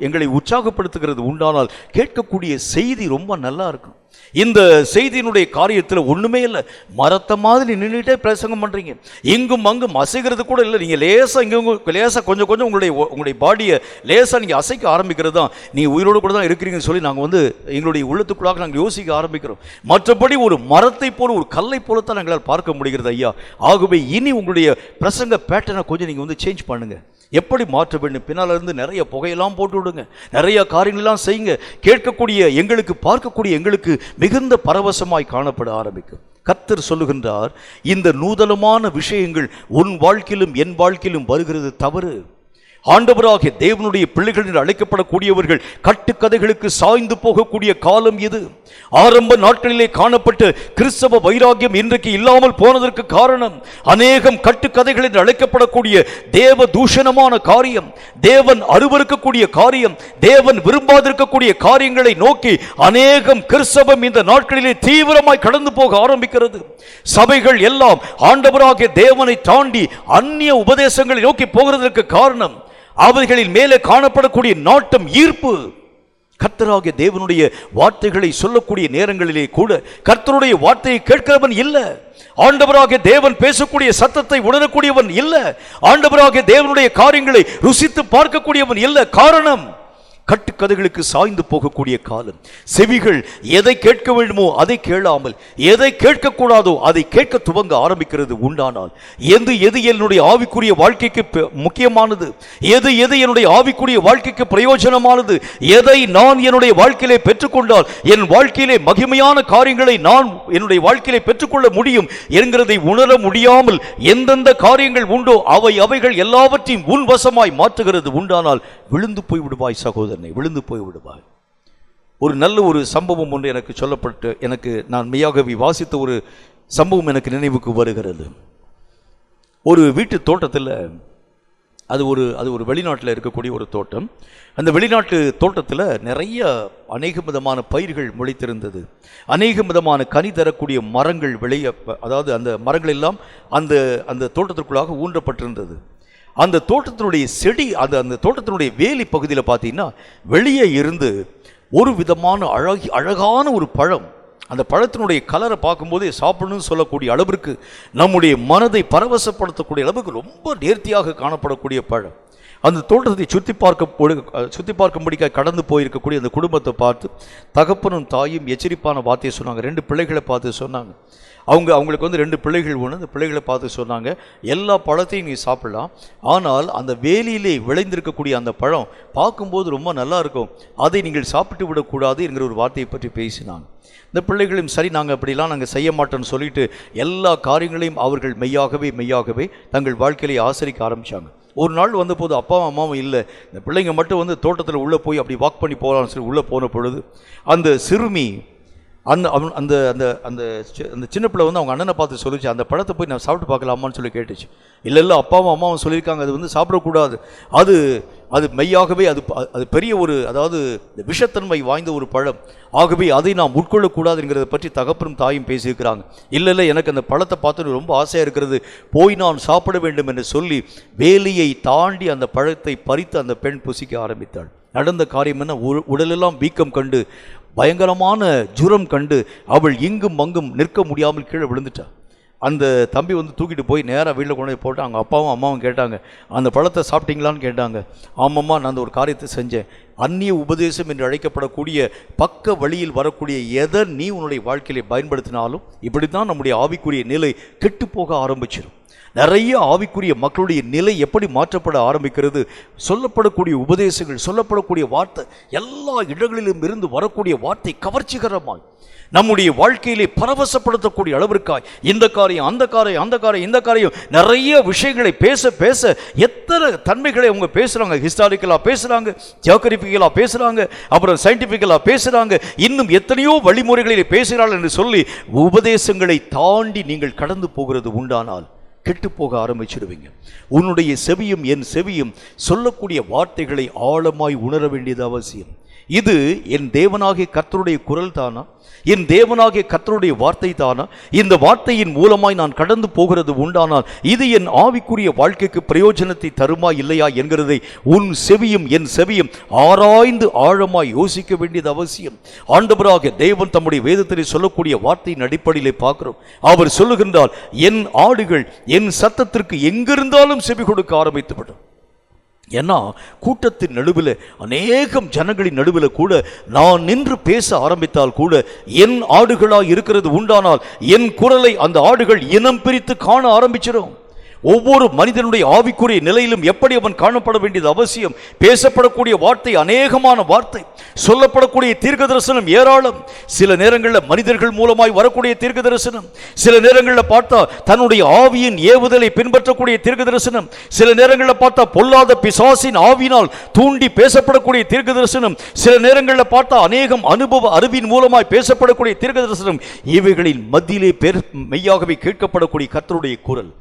எங்களை உற்சாகப்படுத்துகிறது உண்டானால் கேட்கக்கூடிய செய்தி ரொம்ப நல்லா இருக்கும். இந்த செய்தியினுடைய காரியத்தில் ஒண்ணுமே இல்லை, மரத்தை மாதிரி நின்றுட்டே பிரசங்கம் பண்றீங்க, இங்கும் அங்கும் அசைகிறது கூட இல்லை. நீங்க லேசா கொஞ்சம் உங்களுடைய பாடியை லேசா நீங்க அசைக்க ஆரம்பிக்கிறது தான் நீ உயிரோடு கூட தான் இருக்கிறீங்கன்னு சொல்லி நாங்கள் எங்களுடைய உள்ளத்துக்குள்ளாக நாங்கள் யோசிக்க ஆரம்பிக்கிறோம். மற்றபடி ஒரு மரத்தை போல ஒரு கல்லை போலத்தான் எங்களால் பார்க்க முடிகிறது ஐயா. ஆகவே இனி உங்களுடைய பிரசங்க பேட்டர்னை கொஞ்சம் நீங்க சேஞ்ச் பண்ணுங்க. எப்படி மாற்ற வேண்டும்? பின்னால் இருந்து நிறைய புகையெல்லாம் போட்டு விடுங்க, நிறைய காரியங்களெல்லாம் செய்யுங்க. கேட்கக்கூடிய எங்களுக்கு, பார்க்கக்கூடிய எங்களுக்கு மிகுந்த பரவசமாய் காணப்பட ஆரம்பிக்கும். கர்த்தர் சொல்லுகின்றார், இந்த நூதனமான விஷயங்கள் உன் வாழ்க்கையிலும் என் வாழ்க்கையிலும் வருகிறது தவறு. ஆண்டவராகிய தேவனுடைய பிள்ளைகள் என்று அழைக்கப்படக்கூடியவர்கள் கட்டுக்கதைகளுக்கு சாய்ந்து போகக்கூடிய காலம் இது. ஆரம்ப நாட்களிலே காணப்பட்ட கிறிஸ்தவ வைராகியம் இன்றைக்கு இல்லாமல் போனதற்கு காரணம் அநேகம் கட்டுக்கதைகள் என்று அழைக்கப்படக்கூடிய தேவ தூஷணமான காரியம், தேவன் அருவருக்கக்கூடிய காரியம், தேவன் விரும்பாதிருக்கக்கூடிய காரியங்களை நோக்கி அநேகம் கிறிஸ்தவம் இந்த நாட்களிலே தீவிரமாய் கடந்து போக ஆரம்பிக்கிறது. சபைகள் எல்லாம் ஆண்டவராகிய தேவனை தாண்டி அந்நிய உபதேசங்களை நோக்கி போகிறதற்கு காரணம் அவைகளின் மேலே காணப்படக்கூடிய நாட்டம், ஈர்ப்பு. கர்த்தராகிய தேவனுடைய வார்த்தைகளை சொல்லக்கூடிய நேரங்களிலே கூட கர்த்தருடைய வார்த்தையை கேட்கிறவன் இல்ல, ஆண்டவராகிய தேவன் பேசக்கூடிய சத்தத்தை உணரக்கூடியவன் இல்ல, ஆண்டவராகிய தேவனுடைய காரியங்களை ருசித்து பார்க்கக்கூடியவன் இல்ல. காரணம், கட்டுக்கதைகளுக்கு சாய்ந்து போகக்கூடிய காலம். செவிகள் எதை கேட்க வேண்டுமோ அதை கேளாமல், எதை கேட்கக்கூடாதோ அதை கேட்க துவங்க ஆரம்பிக்கிறது உண்டானால், எது என்னுடைய ஆவிக்குரிய வாழ்க்கைக்கு முக்கியமானது, எது என்னுடைய ஆவிக்குரிய வாழ்க்கைக்கு பிரயோஜனமானது, எதை நான் என்னுடைய வாழ்க்கையிலே பெற்றுக்கொண்டால் என் வாழ்க்கையிலே மகிமையான காரியங்களை நான் என்னுடைய வாழ்க்கையிலே பெற்றுக்கொள்ள முடியும் என்கிறதை உணர முடியாமல் எந்தெந்த காரியங்கள் உண்டோ அவைகள் எல்லாவற்றையும் உன் வசமாய் மாற்றுகிறது உண்டானால் விழுந்து போய் விடுவாய் சகோதரனே, விழுந்து போய் விடுவாய். ஒரு நல்ல ஒரு சம்பவம் ஒன்று எனக்கு சொல்லப்பட்டு நான் மெய்யாகவே வாசித்த ஒரு சம்பவம் எனக்கு நினைவுக்கு வருகிறது. ஒரு வீட்டு தோட்டத்தில், அது ஒரு வெளிநாட்டில் இருக்கக்கூடிய ஒரு தோட்டம். அந்த வெளிநாட்டு தோட்டத்தில் நிறைய அநேக விதமான பயிர்கள் முளைத்திருந்தது. அநேக விதமான கனி தரக்கூடிய மரங்கள் அதாவது அந்த மரங்கள் எல்லாம் அந்த தோட்டத்திற்குள்ளாக ஊன்றப்பட்டிருந்தது. அந்த தோட்டத்தினுடைய செடி, அந்த தோட்டத்தினுடைய வேலி பகுதியில் பார்த்தீங்கன்னா வெளியே இருந்து ஒரு விதமான அழகான ஒரு பழம், அந்த பழத்தினுடைய கலரை பார்க்கும்போதே சாப்பிடணும்னு சொல்லக்கூடிய அளவிற்கு நம்முடைய மனதை பரவசப்படுத்தக்கூடிய அளவுக்கு ரொம்ப நேர்த்தியாக காணப்படக்கூடிய பழம். அந்த தோட்டத்தை சுற்றி பார்க்கும்படிக்காக கடந்து போயிருக்கக்கூடிய அந்த குடும்பத்தை பார்த்து தகப்பனும் தாயும் எச்சரிப்பான வார்த்தையை சொன்னாங்க. 2 பிள்ளைகளை பார்த்து சொன்னாங்க. அவங்களுக்கு வந்து 2 பிள்ளைகள் ஒன்று. அந்த பிள்ளைகளை பார்த்து சொன்னாங்க, எல்லா பழத்தையும் நீ சாப்பிடலாம், ஆனால் அந்த வேலியிலே விளைந்திருக்கக்கூடிய அந்த பழம் பார்க்கும்போது ரொம்ப நல்லா இருக்கும், அதை நீங்கள் சாப்பிட்டு விடக்கூடாது என்கிற ஒரு வார்த்தையை பற்றி பேசினாங்க. இந்த பிள்ளைகளும் சரி, நாங்கள் அப்படிலாம் நாங்கள் செய்ய மாட்டோம்னு சொல்லிட்டு எல்லா காரியங்களையும் அவர்கள் மெய்யாகவே தங்கள் வாழ்க்கையை ஆசரிக்க ஆரம்பித்தாங்க. ஒரு நாள் வந்தபோது அப்பாவும் அம்மாவும் இல்லை, இந்த பிள்ளைங்க மட்டும் வந்து தோட்டத்தில் உள்ளே போய் அப்படி வாக் பண்ணி போகலான்னு சொல்லி உள்ளே போன பொழுது அந்த சிறுமி அந்த அந்த அந்த அந்த அந்த சின்ன பிள்ளை வந்து அவங்க அண்ணனை பார்த்து சொல்லிச்சு, அந்த பழத்தை போய் நான் சாப்பிட்டு பார்க்கலாமான்னு சொல்லி கேட்டுச்சு. இல்லை அப்பாவும் அம்மாவும் சொல்லியிருக்காங்க, அது வந்து சாப்பிடக்கூடாது, அது மெய்யாகவே அது பெரிய ஒரு, அதாவது விஷத்தன்மை வாய்ந்த ஒரு பழம், ஆகவே அதை நாம் உட்கொள்ளக்கூடாதுங்கிறத பற்றி தகப்பனும் தாயும் பேசியிருக்கிறாங்க. இல்லை எனக்கு அந்த பழத்தை பார்த்து ரொம்ப ஆசையாக இருக்கிறது, போய் நான் சாப்பிட வேண்டும் என்று சொல்லி வேலியை தாண்டி அந்த பழத்தை பறித்து அந்த பெண் புசிக்க ஆரம்பித்தாள். நடந்த காரியம் என்ன, உடலெல்லாம் வீக்கம் கண்டு பயங்கரமான ஜுரம் கண்டு அவள் இங்கும் அங்கும் நிற்க முடியாமல் கீழே விழுந்துட்டாள். அந்த தம்பி வந்து தூக்கிட்டு போய் நேராக வீட்டில் கொண்டு போய் போட்டு அவங்க அப்பாவும் அம்மாவும் கேட்டாங்க, அந்த பழத்தை சாப்பிட்டீங்களான்னு கேட்டாங்க. ஆமாம்மா, நான் அந்த ஒரு காரியத்தை செஞ்சேன். அந்நிய உபதேசம் என்று அழைக்கப்படக்கூடிய பக்க வழியில் வரக்கூடிய எதை நீ உன்னுடைய வாழ்க்கையில பயன்படுத்தினாலும் இப்படி தான் நம்முடைய ஆவிக்குரிய நிலை கெட்டு போக ஆரம்பிச்சிடும். நிறைய ஆவிக்குரிய மக்களுடைய நிலை எப்படி மாற்றப்பட ஆரம்பிக்கிறது, சொல்லப்படக்கூடிய உபதேசங்கள், சொல்லப்படக்கூடிய வார்த்தை, எல்லா இடங்களிலும் இருந்து வரக்கூடிய வார்த்தை கவர்ச்சிகரமாய் நம்முடைய வாழ்க்கையிலே பரவசப்படுத்தக்கூடிய அளவிற்காய் இந்த காரியம் அந்த காரியம் அந்த காரியம் இந்த காரியம் நிறைய விஷயங்களை பேச எத்தனை தன்மைகளை அவங்க பேசுகிறாங்க. ஹிஸ்டாரிக்கலாக பேசுகிறாங்க, ஜியோகிராபிக்கலாக பேசுகிறாங்க, அப்புறம் சயின்டிஃபிக்கலாக பேசுகிறாங்க, இன்னும் எத்தனையோ வழிமுறைகளிலே பேசுகிறார்கள் என்று சொல்லி உபதேசங்களை தாண்டி நீங்கள் கடந்து போகிறது உண்டானால் கெட்டு போக ஆரம்பிச்சிடுவீங்க. உன்னுடைய செவியும் என் செவியும் சொல்லக்கூடிய வார்த்தைகளை ஆழமாய் உணர வேண்டியது அவசியம். இது என் தேவனாகிய கர்த்தருடைய குரல் தானா, என் தேவனாகிய கர்த்தருடைய வார்த்தை தானா, இந்த வார்த்தையின் மூலமாய் நான் கடந்து போகிறது உண்டானால் இது என் ஆவிக்குரிய வாழ்க்கைக்கு பிரயோஜனத்தை தருமா இல்லையா என்கிறதை உன் செவியும் என் செவியும் ஆராய்ந்து ஆழமாய் யோசிக்க வேண்டியது அவசியம். ஆண்டவராகிய தேவன் தம்முடைய வேதத்திலே சொல்லக்கூடிய வார்த்தையின் அடிப்படையிலே பார்க்கிறோம். அவர் சொல்லுகின்றார், என் ஆடுகள் என் சத்தத்திற்கு எங்கிருந்தாலும் செவி கொடுக்க ஆரம்பித்துவிடும். ஏன்னா கூட்டத்தின் நடுவில் அநேகம் ஜனங்களின் நடுவில் கூட நான் நின்று பேச ஆரம்பித்தால் கூட என் ஆடுகளாய் இருக்கிறது உண்டானால் என் குரலை அந்த ஆடுகள் இனம் பிரித்து காண ஆரம்பிச்சிடும். ஒவ்வொரு மனிதனுடைய ஆவிக்குரிய நிலையிலும் எப்படி அவன் காணப்பட வேண்டியது அவசியம். பேசப்படக்கூடிய வார்த்தை அநேகமான வார்த்தை, சொல்லப்படக்கூடிய தீர்க்க தரிசனம் ஏராளம். சில நேரங்களில் மனிதர்கள் மூலமாய் வரக்கூடிய தீர்க்க தரிசனம், சில நேரங்களில் பார்த்தா தன்னுடைய ஆவியின் ஏவுதலை பின்பற்றக்கூடிய தீர்க்க தரிசனம், சில நேரங்களில் பார்த்தா பொல்லாத பிசாசின் ஆவியினால் தூண்டி பேசப்படக்கூடிய தீர்க்க தரிசனம், சில நேரங்களில் பார்த்தா அநேகம் அனுபவ அறிவின் மூலமாய் பேசப்படக்கூடிய தீர்க்க தரிசனம். இவைகளின் மத்தியிலே மெய்யாகவே கேட்கப்படக்கூடிய கர்த்தருடைய குரல்.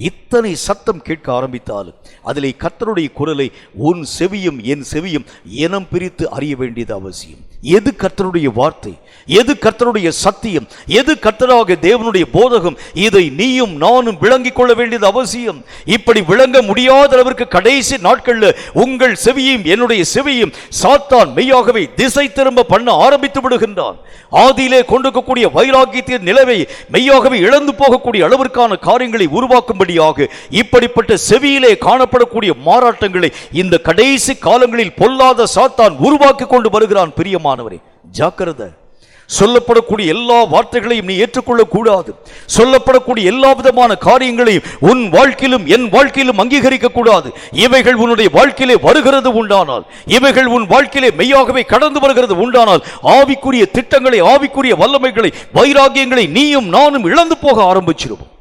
இத்தனை சத்தம் கேட்க ஆரம்பித்தாலும் அதிலே கர்த்தருடைய குரலை உன் செவியும் என் செவியும் இனம் பிரித்து அறிய வேண்டியது அவசியம். எது கர்த்தருடைய வார்த்தை, எது கர்த்தருடைய சத்தியம், எது கர்த்தராகிய தேவனுடைய போதகம், இதை நீயும் நானும் விளங்கிக் கொள்ள வேண்டியது அவசியம். இப்படி விளங்க முடியாத அளவிற்கு கடைசி நாட்களில் உங்கள் செவியும் என்னுடைய செவியும் சாத்தான் மெய்யாகவே திசை திரும்ப பண்ண ஆரம்பித்து விடுகின்றான். ஆதியிலே கொண்டிருக்கக்கூடிய வைராக்கியத்தின் நிலவை மெய்யாகவே இழந்து போகக்கூடிய அளவிற்கான காரியங்களை உருவாக்கும்படியாக இப்படிப்பட்ட செவியிலே காணப்படக்கூடிய மாறாட்டங்களை இந்த கடைசி காலங்களில் பொல்லாத சாத்தான் உருவாக்கி கொண்டு வருகிறான். பிரியமானவரே, ஜாக்கிரதை. சொல்லப்படக்கூடிய எல்லா வார்த்தைகளையும் நீ ஏற்றுக்கொள்ளக் கூடாது. சொல்லப்படக்கூடிய எல்லா விதமான காரியங்களையும் உன் வாழ்க்கையிலும் என் வாழ்க்கையிலும் அங்கீகரிக்க கூடாது. இவைகள் உன்னுடைய வாழ்க்கையிலே வருகிறது உண்டானால், இவைகள் உன் வாழ்க்கையிலே மெய்யாகவே கடந்து வருகிறது உண்டானால் ஆவிக்குரிய திட்டங்களை, ஆவிக்குரிய வல்லமைகளை, வைராகியங்களை நீயும் நானும் இழந்து போக ஆரம்பிச்சிருவோம்.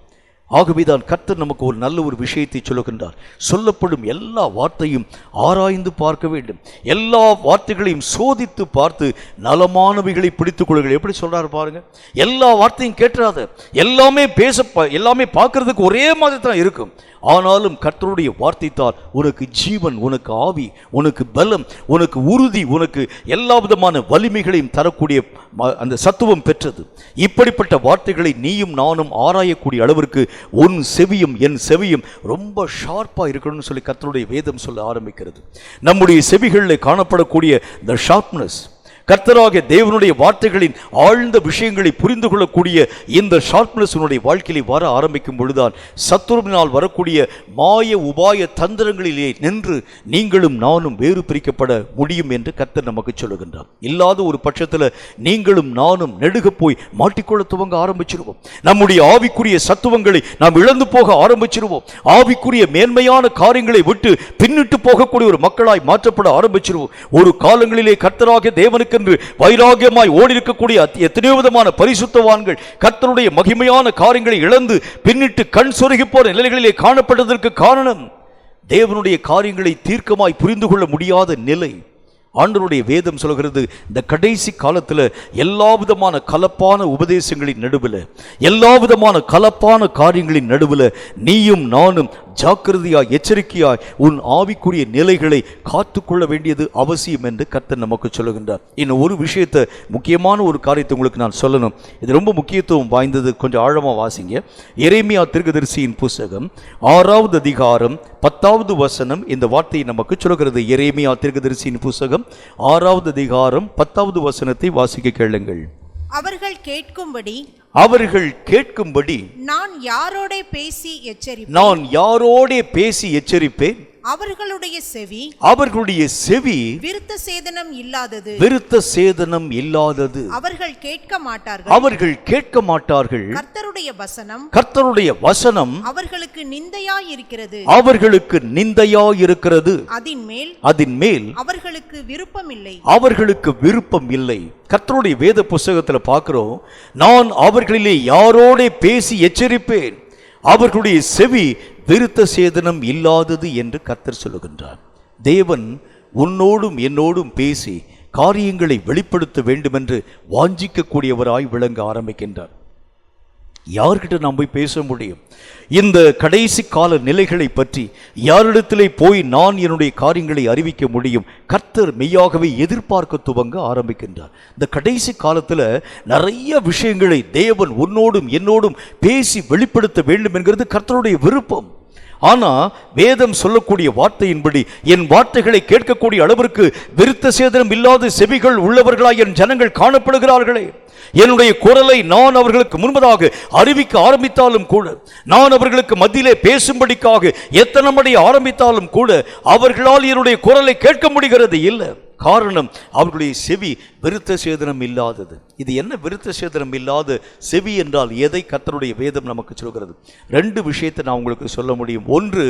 ஆகவேதான் கர்த்தர் நமக்கு ஒரு நல்ல ஒரு விஷயத்தை சொல்லுகின்றார். சொல்லப்படும் எல்லா வார்த்தையும் ஆராய்ந்து பார்க்க வேண்டும். எல்லா வார்த்தைகளையும் சோதித்து பார்த்து நலமானவைகளை பிடித்துக் கொள்ளுங்கள். எப்படி சொல்றாரு பாருங்க. எல்லா வார்த்தையும் கேட்டுறாத, எல்லாமே பார்க்கறதுக்கு ஒரே மாதிரி தான் இருக்கும். ஆனாலும் கர்த்தருடைய வார்த்தை தான் உனக்கு ஜீவன், உனக்கு ஆவி, உனக்கு பலம், உனக்கு உறுதி, உனக்கு எல்லா விதமான வலிமைகளையும் தரக்கூடிய அந்த சத்துவம் பெற்றது. இப்படிப்பட்ட வார்த்தைகளை நீயும் நானும் ஆராயக்கூடிய அளவிற்கு உன் செவியும் என் செவியும் ரொம்ப ஷார்ப்பாக இருக்கணும்னு சொல்லி கர்த்தருடைய வேதம் சொல்ல ஆரம்பிக்கிறது. நம்முடைய செவிகளில் காணப்படக்கூடிய இந்த ஷார்ப்னஸ், கர்த்தராகிய தேவனுடைய வார்த்தைகளின் ஆழ்ந்த விஷயங்களை புரிந்து கொள்ளக்கூடிய இந்த ஷார்ப்னஸ் உன்னுடைய வாழ்க்கையிலே வர ஆரம்பிக்கும் பொழுதுதான் சத்துருவினால் வரக்கூடிய மாய உபாய தந்திரங்களிலே நின்று நீங்களும் நானும் வேறு பிரிக்கப்பட முடியும் என்று கர்த்தர் நமக்கு சொல்லுகின்றார். இல்லாத ஒரு பட்சத்தில் நீங்களும் நானும் நெடுக போய் மாட்டிக்கொள்ள துவங்க ஆரம்பிச்சிருவோம். நம்முடைய ஆவிக்குரிய சத்துவங்களை நாம் இழந்து போக ஆரம்பிச்சிருவோம். ஆவிக்குரிய மேன்மையான காரியங்களை விட்டு பின்னிட்டு போகக்கூடிய ஒரு மக்களாய் மாற்றப்பட ஆரம்பிச்சிருவோம். ஒரு காலங்களிலே கர்த்தராகிய தேவனுக்கென்று வைராகியமாய் ஓடி இருக்கக்கூடிய எத்தனையோ விதமான பரிசுத்தவான்கள் கர்த்தருடைய மகிமையான காரியங்களை இழந்து பின்னிட்டு கண் சொருகி போற நிலைகளிலே காணப்பட்டதற்கு காரணம் தேவனுடைய காரியங்களை தீர்க்கமாய் புரிந்து கொள்ள முடியாத நிலை. ஆண்டவருடைய வேதம் சொல்கிறது, இந்த கடைசி காலத்தில் எல்லா விதமான கலப்பான உபதேசங்களின் நடுவில், எல்லா விதமான கலப்பான காரியங்களின் நடுவில் நீயும் நானும் ஜாக்கிரதையாய் எச்சரிக்கையாய் உன் ஆவிக்குரிய நிலைகளை காத்துக்கொள்ள வேண்டியது அவசியம் என்று கர்த்தர் நமக்கு சொல்லுகின்றார். இன்னும் ஒரு விஷயத்தை, முக்கியமான ஒரு காரியத்தை உங்களுக்கு நான் சொல்லணும். இது ரொம்ப முக்கியத்துவம் வாய்ந்தது. கொஞ்சம் ஆழமாக வாசிங்க. எரேமியா தீர்க்கதரிசியின் புத்தகம் 6வது அதிகாரம் 10வது வசனம் இந்த வார்த்தையை நமக்கு சொல்கிறது. எரேமியா தீர்க்கதரிசியின் புத்தகம் 6வது அதிகாரம் 10வது வசனத்தை வாசிக்க கேளுங்கள். அவர்கள் கேட்கும்படி நான் யாரோடே பேசி எச்சரிப்பேன். அவர்களுடைய செவி விருத்த சேதனம் இல்லாதது. அவர்கள் கேட்க மாட்டார்கள். கர்த்தருடைய வசனம் அவர்களுக்கு நிந்தையாயிருக்கிறது. அதின்மேல் அவர்களுக்கு விருப்பம் இல்லை. கர்த்தருடைய வேத புத்தகத்தில் பார்க்கிறோம், நான் அவர்களிலே யாரோடே பேசி எச்சரிப்பேன், அவர்களுடைய செவி விருத்த சேதனம் இல்லாதது என்று கர்த்தர் சொல்லுகின்றார். தேவன் உன்னோடும் என்னோடும் பேசி காரியங்களை வெளிப்படுத்த வேண்டும் என்று வாஞ்சிக்கக்கூடியவராய் விளங்க ஆரம்பிக்கின்றார். யார்கிட்ட நாம் போய் பேச முடியும்? இந்த கடைசி கால நிலைகளை பற்றி யாரிடத்திலே போய் நான் என்னுடைய காரியங்களை அறிவிக்க முடியும்? கர்த்தர் மெய்யாகவே எதிர்பார்க்க துவங்க ஆரம்பிக்கின்றார். இந்த கடைசி காலத்தில் நிறைய விஷயங்களை தேவன் உன்னோடும் என்னோடும் பேசி வெளிப்படுத்த வேண்டும் என்கிறது கர்த்தருடைய விருப்பம். ஆனா வேதம் சொல்லக்கூடிய வார்த்தையின்படி என் வார்த்தைகளை கேட்கக்கூடிய அளவிற்கு விருத்த சேதனம் இல்லாத செவிகள் உள்ளவர்களாய் என் ஜனங்கள் காணப்படுகிறார்களே. என்னுடைய குரலை நான் அவர்களுக்கு முன்பதாக அறிவிக்க ஆரம்பித்தாலும் கூட, நான் அவர்களுக்கு மத்தியிலே பேசும்படிக்காக எத்தனை மணி ஆரம்பித்தாலும் கூட அவர்களால் என்னுடைய குரலை கேட்க முடிகிறது இல்லை. காரணம், அவர்களுடைய செவி விருத்த சேதனம் இல்லாதது. இது என்ன விருத்த சேதனம் இல்லாத செவி என்றால் எதை கர்த்தருடைய வேதம் நமக்கு சொல்கிறது? ரெண்டு விஷயத்தை நான் உங்களுக்கு சொல்ல முடியும். ஒன்று,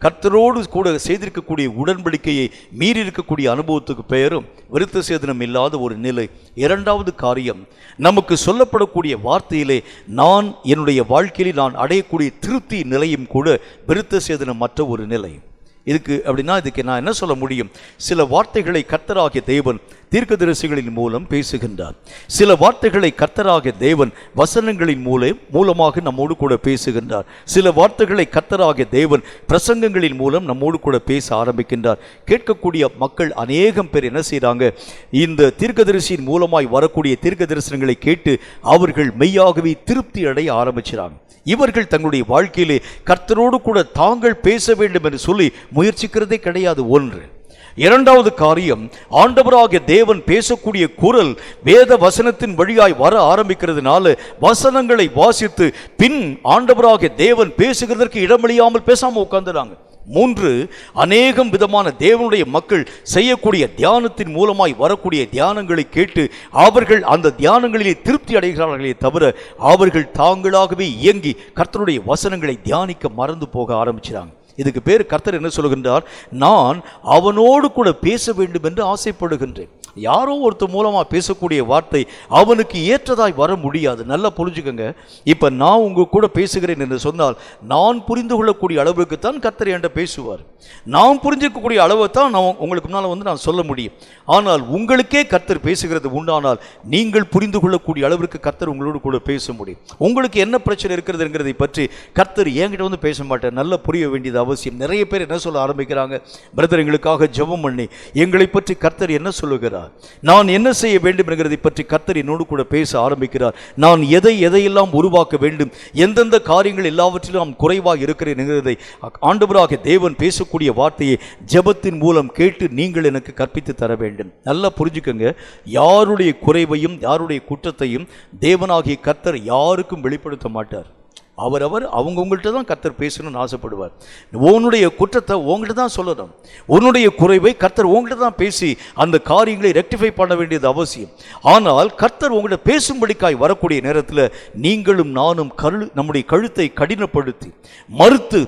கர்த்தரோடு கூட செய்திருக்கக்கூடிய உடன்படிக்கையை மீறி இருக்கக்கூடிய அனுபவத்துக்கு பெயரும் விருத்த சேதனம் இல்லாத ஒரு நிலை. இரண்டாவது காரியம், நமக்கு சொல்லப்படக்கூடிய வார்த்தையிலே நான் என்னுடைய வாழ்க்கையில் நான் அடையக்கூடிய திருப்தி நிலையும் கூட விருத்த சேதனம் மற்ற ஒரு நிலை. இதுக்கு நான் என்ன சொல்ல முடியும்? சில வார்த்தைகளை கர்த்தராகிய தேவன் தீர்க்கதரிசிகளின் மூலம் பேசுகின்றார். சில வார்த்தைகளை கர்த்தராகிய தேவன் வசனங்களின் மூலமாக நம்மோடு கூட பேசுகின்றார். சில வார்த்தைகளை கர்த்தராகிய தேவன் பிரசங்கங்களின் மூலம் நம்மோடு கூட பேச ஆரம்பிக்கின்றார். கேட்கக்கூடிய மக்கள் அநேகம் பேர் என்ன செய்கிறாங்க? இந்த தீர்க்கதரிசியின் மூலமாய் வரக்கூடிய தீர்க்க தரிசனங்களை கேட்டு அவர்கள் மெய்யாகவே திருப்தி அடைய ஆரம்பிக்கிறாங்க. இவர்கள் தங்களுடைய வாழ்க்கையிலே கர்த்தரோடு கூட தாங்கள் பேச வேண்டும் என்று சொல்லி முயற்சிக்கிறதே கிடையாது. ஒன்று. இரண்டாவது காரியம், ஆண்டவராகிய தேவன் பேசக்கூடிய குரல் வேத வசனத்தின் வழியாய் வர ஆரம்பிக்கிறதுனால வசனங்களை வாசித்து பின் ஆண்டவராகிய தேவன் பேசுகிறதற்கு இடமளியாமல் பேசாமல் உட்கார்ந்துறாங்க. மூன்று, அநேகம் விதமான தேவனுடைய மக்கள் செய்யக்கூடிய தியானத்தின் மூலமாய் வரக்கூடிய தியானங்களை கேட்டு அவர்கள் அந்த தியானங்களிலே திருப்தி அடைகிறார்களே தவிர அவர்கள் தாங்களாகவே இயங்கி கர்த்தருடைய வசனங்களை தியானிக்க மறந்து போக ஆரம்பிக்கிறாங்க. இதுக்கு பேர் கர்த்தர் என்ன சொல்லுகின்றார்? நான் அவனோடு கூட பேச வேண்டும் என்று ஆசைப்படுகின்றேன். யாரோ ஒருத்தர் மூலமாக பேசக்கூடிய வார்த்தை அவனுக்கு ஏற்றதாய் வர முடியாது. நல்லா புரிஞ்சுக்கங்க. இப்போ நான் உங்க கூட பேசுகிறேன் என்று சொன்னால் நான் புரிந்து கொள்ளக்கூடிய அளவுக்கு தான் கர்த்தர் என்கிட்ட பேசுவார். நான் புரிஞ்சிக்கக்கூடிய அளவை தான் நான் உங்களுக்கு முன்னால் நான் சொல்ல முடியும். ஆனால் உங்களுக்கே கர்த்தர் பேசுகிறது உண்டானால் நீங்கள் புரிந்து கொள்ளக்கூடிய அளவிற்கு கர்த்தர் உங்களோடு கூட பேச முடியும். உங்களுக்கு என்ன பிரச்சனை இருக்கிறதுங்கிறதை பற்றி கர்த்தர் என்கிட்ட பேச மாட்டார். நல்லா புரிய வேண்டியது அவசியம். நிறைய பேர் என்ன சொல்ல ஆரம்பிக்கிறாங்க? பிரதர், எங்களுக்காக ஜெபம் பண்ணி எங்களை பற்றி கர்த்தர் என்ன சொல்லுகிறார்? சொல்லுகிறார். நான் என்ன செய்ய வேண்டும் என்கிறதை பற்றி கர்த்தர் என்னோடு கூட பேச ஆரம்பிக்கிறார். நான் எதையெல்லாம் உருவாக்க வேண்டும், எந்தெந்த காரியங்கள் எல்லாவற்றிலும் நான் குறைவாக இருக்கிறேன் என்கிறதை ஆண்டவராக தேவன் பேசக்கூடிய வார்த்தையை ஜெபத்தின் மூலம் கேட்டு நீங்கள் எனக்கு கற்பித்து தர வேண்டும். நல்லா புரிஞ்சுக்கங்க, யாருடைய குறைவையும் யாருடைய குற்றத்தையும் தேவனாகிய கர்த்தர் யாருக்கும் வெளிப்படுத்த மாட்டார். அவங்கவுங்கள்ட்ட தான் கர்த்தர் பேசணும்னு ஆசைப்படுவார். உன்னுடைய குற்றத்தை உங்கள்கிட்ட தான் சொல்லணும், உன்னுடைய குறைவை கர்த்தர் உங்கள்கிட்ட தான் பேசி அந்த காரியங்களை ரெக்டிஃபை பண்ண வேண்டியது அவசியம். ஆனால் கர்த்தர் உங்கள்கிட்ட பேசும்படிக்காய் வரக்கூடிய நேரத்தில் நீங்களும் நானும் நம்முடைய கழுத்தை கடினப்படுத்தி மறுத்து,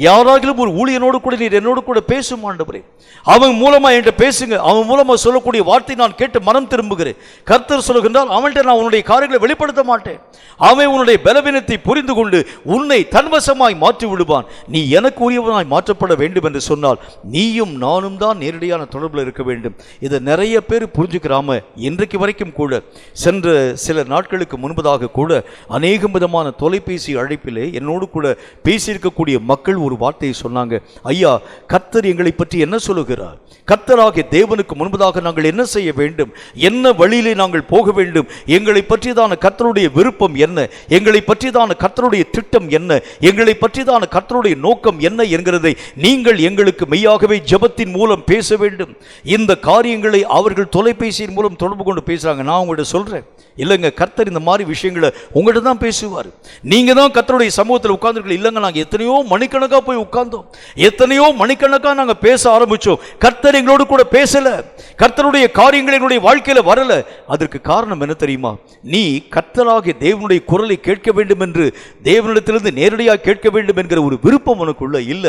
யாராகிலும் ஒரு ஊழியனோடு கூட நீர் என்னோடு கூட பேசும் ஆண்டவரே, அவன் மூலமா என்கிட்ட பேசுங்க, அவன் மூலமா சொல்லக்கூடிய வார்த்தை நான் கேட்டு மனம் திரும்புகிறேன். கர்த்தர் சொல்லுகின்றால் அவன்கிட்ட நான் உன்னுடைய காரியங்களை வெளிப்படுத்த மாட்டேன். அவன் உன்னுடைய பலவீனத்தை புரிந்து கொண்டு உன்னை தன்வசமாய் மாற்றி விடுவான். நீ எனக்கு உரியவனாய் மாற்றப்பட வேண்டும் என்று சொன்னால் நீயும் நானும் தான் நேரடியான தொடர்பில் இருக்க வேண்டும். இதை நிறைய பேர் புரிஞ்சுக்கிறாம இன்றைக்கு வரைக்கும் கூட, சென்ற சில நாட்களுக்கு முன்பதாக கூட அநேக விதமான தொலைபேசி அழைப்பிலே என்னோடு கூட பேசியிருக்கக்கூடிய மக்கள் ஒரு வார்த்தையை சொன்னாங்க. ஐயா, கர்த்தர் எங்களை பற்றி என்ன சொல்லுகிறார்? கர்த்தராகிய தேவனுக்கு முன்பதாக நாங்கள் என்ன செய்ய வேண்டும், என்ன வழியிலே நாங்கள் போக வேண்டும், எங்களை பற்றியதான கர்த்தருடைய விருப்பம் என்ன, எங்களை பற்றியதான கர்த்தருடைய திட்டம் என்ன, எங்களை பற்றியதான கர்த்தருடைய நோக்கம் என்ன என்கிறதை நீங்கள் எங்களுக்கு மெய்யாகவே ஜெபத்தின் மூலம் பேச வேண்டும். இந்த காரியங்களை அவர்கள் தொலைபேசியின் மூலம் தொடர்பு கொண்டு பேசுறாங்க. நான் உங்கள்கிட்ட சொல்றேன், இல்லைங்க, கர்த்தர் இந்த மாதிரி விஷயங்களை உங்கள்கிட்ட தான் பேசுவார். நீங்க தான் கர்த்தருடைய சமூகத்தில் உட்கார்ந்துருக்கீங்க. இல்லைங்க, நாங்கள் எத்தனையோ மணிக்கணக்காக போய் உட்கார்ந்தோம், எத்தனையோ மணிக்கணக்காக நாங்கள் பேச ஆரம்பிச்சோம், கர்த்தர் எங்களோடு கூட பேசல, கர்த்தருடைய காரியங்கள் எங்களுடைய வாழ்க்கையில வரல. அதற்கு காரணம் என்ன தெரியுமா? நீ கர்த்தராகிய தேவனுடைய குரலை கேட்க வேண்டும் என்று, தேவனிடத்திலிருந்து நேரடியாக கேட்க வேண்டும் என்கிற ஒரு விருப்பம் உனக்குள்ள இல்ல.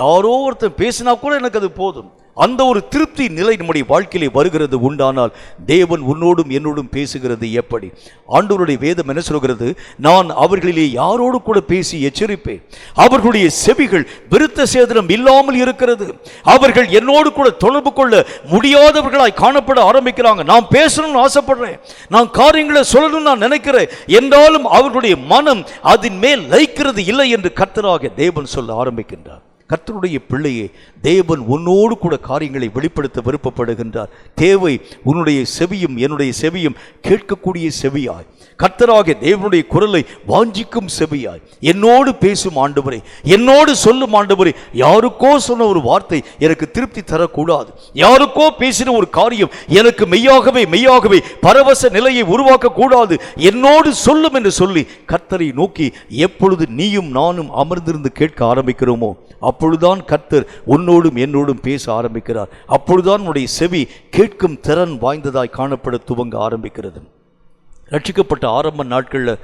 யாரோ ஒருத்தர் பேசினா கூட எனக்கு அது போதும், அந்த ஒரு திருப்தி நிலை நம்முடைய வாழ்க்கையிலே வருகிறது உண்டானால் தேவன் உன்னோடும் என்னோடும் பேசுகிறது எப்படி? ஆண்டவருடைய வேதம் என்ன சொல்கிறது? நான் அவர்களிலே யாரோடு கூட பேசி எச்சரிப்பேன், அவர்களுடைய செவிகள் விருத்த சேதனம் இல்லாமல் இருக்கிறது, அவர்கள் என்னோடு கூட தொடர்பு கொள்ள முடியாதவர்களாய் காணப்பட ஆரம்பிக்கிறாங்க. நான் பேசணும்னு ஆசைப்படுறேன், நான் காரியங்களை சொல்லணும்னு நான் நினைக்கிறேன், என்றாலும் அவர்களுடைய மனம் அதன் மேல் லைக்கிறது இல்லை என்று கர்த்தராகிய தேவன் சொல்ல ஆரம்பிக்கின்றார். கர்த்தருடைய பிள்ளையே, தேவன் உன்னோடு கூட காரியங்களை வெளிப்படுத்த விருப்பப்படுகின்றார். தேவை உன்னுடைய செவியும் என்னுடைய செவியும் கேட்கக்கூடிய செவியாய், கர்த்தராகிய தேவனுடைய குரலை வாஞ்சிக்கும் செவியாய் என்னோடு பேசும் ஆண்டவரே, என்னோடு சொல்லும் ஆண்டவரே. யாருக்கோ சொன்ன ஒரு வார்த்தை எனக்கு திருப்தி தரக்கூடாது, யாருக்கோ பேசின ஒரு காரியம் எனக்கு மெய்யாகவே பரவச நிலையை உருவாக்க கூடாது, என்னோடு சொல்லும் என்று சொல்லி கர்த்தரை நோக்கி எப்பொழுது நீயும் நானும் அமர்ந்திருந்து கேட்க ஆரம்பிக்கிறோமோ அப்பொழுதுதான் கர்த்தர் உன்னோடும் என்னோடும் பேச ஆரம்பிக்கிறார். அப்பொழுதுதான் உன்னுடைய செவி கேட்கும் திறன் வாய்ந்ததாய் காணப்பட துவங்க ஆரம்பிக்கிறது. ரட்சிக்கப்பட்ட ஆரம்ப நாட்களில்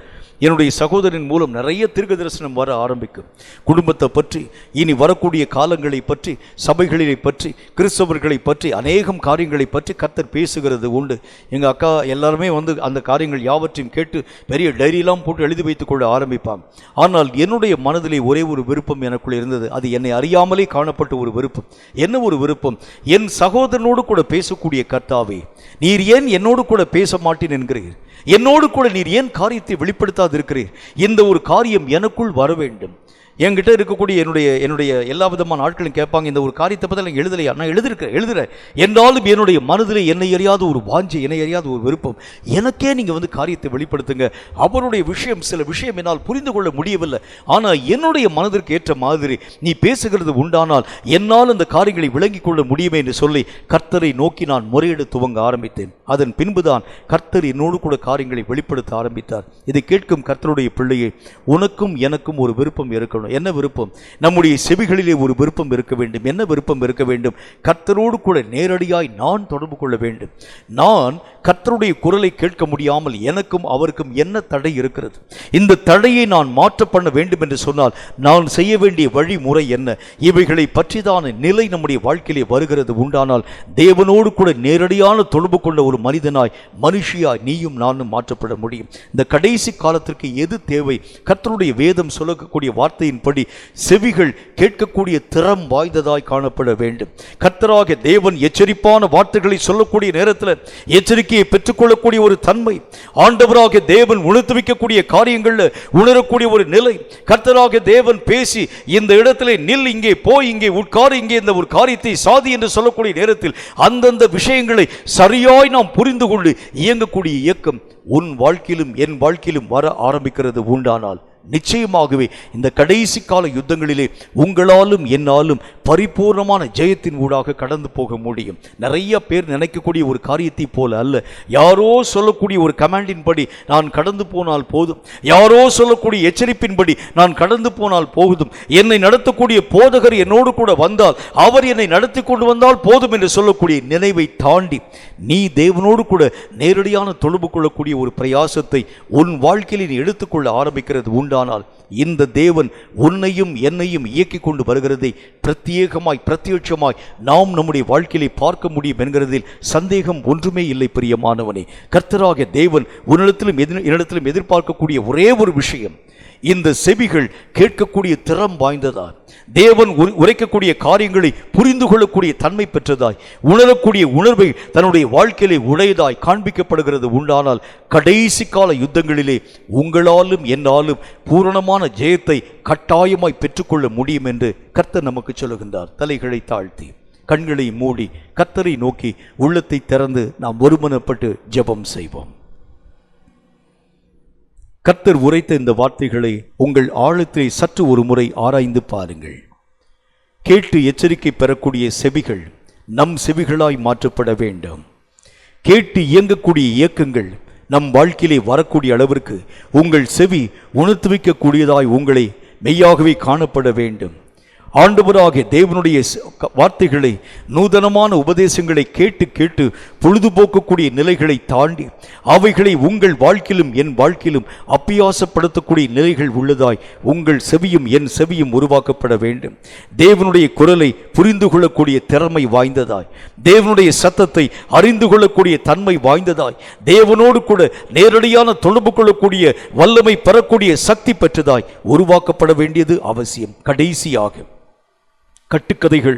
என்னுடைய சகோதரின் மூலம் நிறைய தீர்க்க தரிசனம் வர ஆரம்பிக்கும். குடும்பத்தை பற்றி, இனி வரக்கூடிய காலங்களை பற்றி, சபைகளை பற்றி, கிறிஸ்தவர்களை பற்றி, அநேகம் காரியங்களை பற்றி கர்த்தர் பேசுகிறது உண்டு. எங்கள் அக்கா எல்லாருமே அந்த காரியங்கள் யாவற்றையும் கேட்டு பெரிய டைரியெல்லாம் போட்டு எழுதி வைத்துக் கொள்ள ஆரம்பிப்பாங்க. ஆனால் என்னுடைய மனதிலே ஒரே ஒரு விருப்பம் எனக்குள்ளே இருந்தது. அது என்னை அறியாமலே காணப்பட்ட ஒரு விருப்பம். என்ன ஒரு விருப்பம்? என் சகோதரனோடு கூட பேசக்கூடிய கர்த்தாவே, நீர் ஏன் என்னோடு கூட பேச மாட்டேன் என்கிறீர்? என்னோடு கூட நீர் ஏன் காரியத்தை வெளிப்படுத்தாது இருக்கிறீர்? இந்த ஒரு காரியம் எனக்குள் வர வேண்டும். என்கிட்ட இருக்கக்கூடிய என்னுடைய எல்லா விதமான ஆட்களும் கேட்பாங்க, இந்த ஒரு காரியத்தை பற்றி எழுதலையா? நான் எழுதுறேன் என்றாலும் என்னுடைய மனதில் என்னை அறியாத ஒரு வாஞ்சை, என்னை அறியாத ஒரு விருப்பம், எனக்கே நீங்கள் காரியத்தை வெளிப்படுத்துங்க. அவருடைய சில விஷயம் என்னால் புரிந்து கொள்ள முடியவில்லை, ஆனால் என்னுடைய மனதிற்கு ஏற்ற மாதிரி நீ பேசுகிறது உண்டானால் என்னால் அந்த காரியங்களை விளங்கி கொள்ள முடியுமே என்று சொல்லி கர்த்தரை நோக்கி நான் முறையிட துவங்க ஆரம்பித்தேன். அதன் பின்புதான் கர்த்தர் என்னோடு கூட காரியங்களை வெளிப்படுத்த ஆரம்பித்தார். இதை கேட்கும் கர்த்தருடைய பிள்ளையே, உனக்கும் எனக்கும் ஒரு விருப்பம் இருக்கணும். என்ன விருப்பம்? நம்முடைய செவிகளிலே ஒரு விருப்பம் இருக்க வேண்டும். என்ன விருப்பம் இருக்க வேண்டும்? கர்த்தரோடு கூட நேரடியாய் நான் தொடர்பு கொள்ள வேண்டும். நான் கர்த்தருடைய குரலை கேட்க முடியாமல் எனக்கும் அவருக்கும் என்ன தடை இருக்கிறது? இந்த தடையை நான் மாற்ற பண்ண வேண்டும் என்று சொன்னால் நான் செய்ய வேண்டிய வழிமுறை என்ன? இவைகளை பற்றிதான நிலை நம்முடைய வாழ்க்கையிலே வருகிறது உண்டானால் தேவனோடு கூட நேரடியான தொடர்பு கொண்ட ஒரு மனிதனாய், மனுஷியாய் நீயும் நானும் மாற்றப்பட முடியும். இந்த கடைசி காலத்திற்கு எது தேவை? கர்த்தருடைய வேதம் சொல்லக்கூடிய வார்த்தையின் வார்த்தையின்படி செவிகள் கேட்கக்கூடிய திறம் வாய்ந்ததாய் காணப்பட வேண்டும். கர்த்தராகிய தேவன் எச்சரிப்பான வார்த்தைகளை சொல்லக்கூடிய நேரத்தில் எச்சரிக்கையை பெற்றுக்கொள்ளக்கூடிய ஒரு தன்மை, ஆண்டவராகிய தேவன் உணர்த்துவிக்கக்கூடிய காரியங்கள்ல உணரக்கூடிய ஒரு நிலை, கர்த்தராகிய தேவன் பேசி இந்த இடத்திலே நில், இங்கே போய், இங்கே உட்கார், இங்கே இந்த ஒரு காரியத்தை சாதி என்று சொல்லக்கூடிய நேரத்தில் அந்தந்த விஷயங்களை சரியாய் நாம் புரிந்து கொண்டு இயங்கக்கூடிய இயக்கம் உன் வாழ்க்கையிலும் என் வாழ்க்கையிலும் வர ஆரம்பிக்கிறது உண்டானால் நிச்சயமாகவே இந்த கடைசி கால யுத்தங்களிலே உங்களாலும் என்னாலும் பரிபூர்ணமான ஜெயத்தின் ஊடாக கடந்து போக முடியும். நிறைய பேர் நினைக்கக்கூடிய ஒரு காரியத்தை போல அல்ல. யாரோ சொல்லக்கூடிய ஒரு கமாண்டின் படி நான் கடந்து போனால் போதும், யாரோ சொல்லக்கூடிய எச்சரிப்பின்படி நான் கடந்து போனால் போதும், என்னை நடத்தக்கூடிய போதகர் என்னோடு கூட வந்தால், அவர் என்னை நடத்தி கொண்டு வந்தால் போதும் என்று சொல்லக்கூடிய நினைவை தாண்டி நீ தேவனோடு கூட நேரடியான தொடர்பு கொள்ளக்கூடிய ஒரு பிரயாசத்தை உன் வாழ்க்கையில் நீ எடுத்துக்கொள்ள ஆரம்பிக்கிறது உண்டானால் இந்த தேவன் உன்னையும் என்னையும் இயக்கிக் கொண்டு வருகிறதை பிரத்யேகமாய் பிரத்யட்சமாய் நாம் நம்முடைய வாழ்க்கையிலே பார்க்க முடியும் என்கிறதில் சந்தேகம் ஒன்றுமே இல்லை. பிரியமானவனே, கர்த்தராகிய தேவன் உன்னிடத்திலும் என்னிடத்திலும் எதிர்பார்க்கக்கூடிய ஒரே ஒரு விஷயம், இந்த செவிகள் கேட்கக்கூடிய திறம் வாய்ந்ததாய், தேவன் உரைக்கக்கூடிய காரியங்களை புரிந்து கொள்ளக்கூடிய தன்மை பெற்றதாய், உணரக்கூடிய உணர்வை தன்னுடைய வாழ்க்கையிலே உடையதாய் காண்பிக்கப்படுகிறது உண்டானால் கடைசி கால யுத்தங்களிலே உங்களாலும் என்னாலும் பூரணமான ஜெயத்தை கட்டாயமாய் பெற்றுக்கொள்ள முடியும் என்று கர்த்தர் நமக்கு சொல்லுகின்றார். தலைகளை தாழ்த்தி கண்களை மூடி கர்த்தரை நோக்கி உள்ளத்தை திறந்து நாம் ஒருமனப்பட்டு ஜெபம் செய்வோம். கர்த்தர் உரைத்த இந்த வார்த்தைகளை உங்கள் ஆழத்தை சற்று ஒரு முறை ஆராய்ந்து பாருங்கள். கேட்டு எச்சரிக்கை பெறக்கூடிய செவிகள் நம் செவிகளாய் மாற்றப்பட வேண்டும். கேட்டு இயங்கக்கூடிய இயக்கங்கள் நம் வாழ்க்கையிலே வரக்கூடிய அளவிற்கு உங்கள் செவி உணர்த்துவிக்கக்கூடியதாய் உங்களை மெய்யாகவே காணப்பட வேண்டும். ஆண்டவராகிய தேவனுடைய வார்த்தைகளை, நூதனமான உபதேசங்களை கேட்டு கேட்டு பொழுதுபோக்கக்கூடிய நிலைகளை தாண்டி அவைகளை உங்கள் வாழ்க்கையிலும் என் வாழ்க்கையிலும் அப்பியாசப்படுத்தக்கூடிய நிலைகள் உள்ளதாய் உங்கள் செவியும் என் செவியும் உருவாக்கப்பட வேண்டும். தேவனுடைய குரலை புரிந்து கொள்ளக்கூடிய திறமை வாய்ந்ததாய், தேவனுடைய சத்தத்தை அறிந்து கொள்ளக்கூடிய தன்மை வாய்ந்ததாய், தேவனோடு கூட நேரடியான தொடர்பு கொள்ளக்கூடிய வல்லமை பெறக்கூடிய சக்தி பெற்றதாய் உருவாக்கப்பட வேண்டியது அவசியம். கடைசியாக கட்டுக்கதைகள்,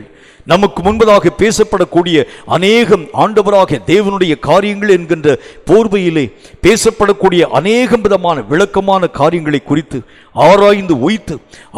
நமக்கு முன்பதாக பேசப்படக்கூடிய அநேகம் ஆண்டவராக தேவனுடைய காரியங்கள் என்கின்ற போர்வையிலே பேசப்படக்கூடிய அநேகம் விதமான விளக்கமான காரியங்களை குறித்து ஆராய்ந்து உய்த்து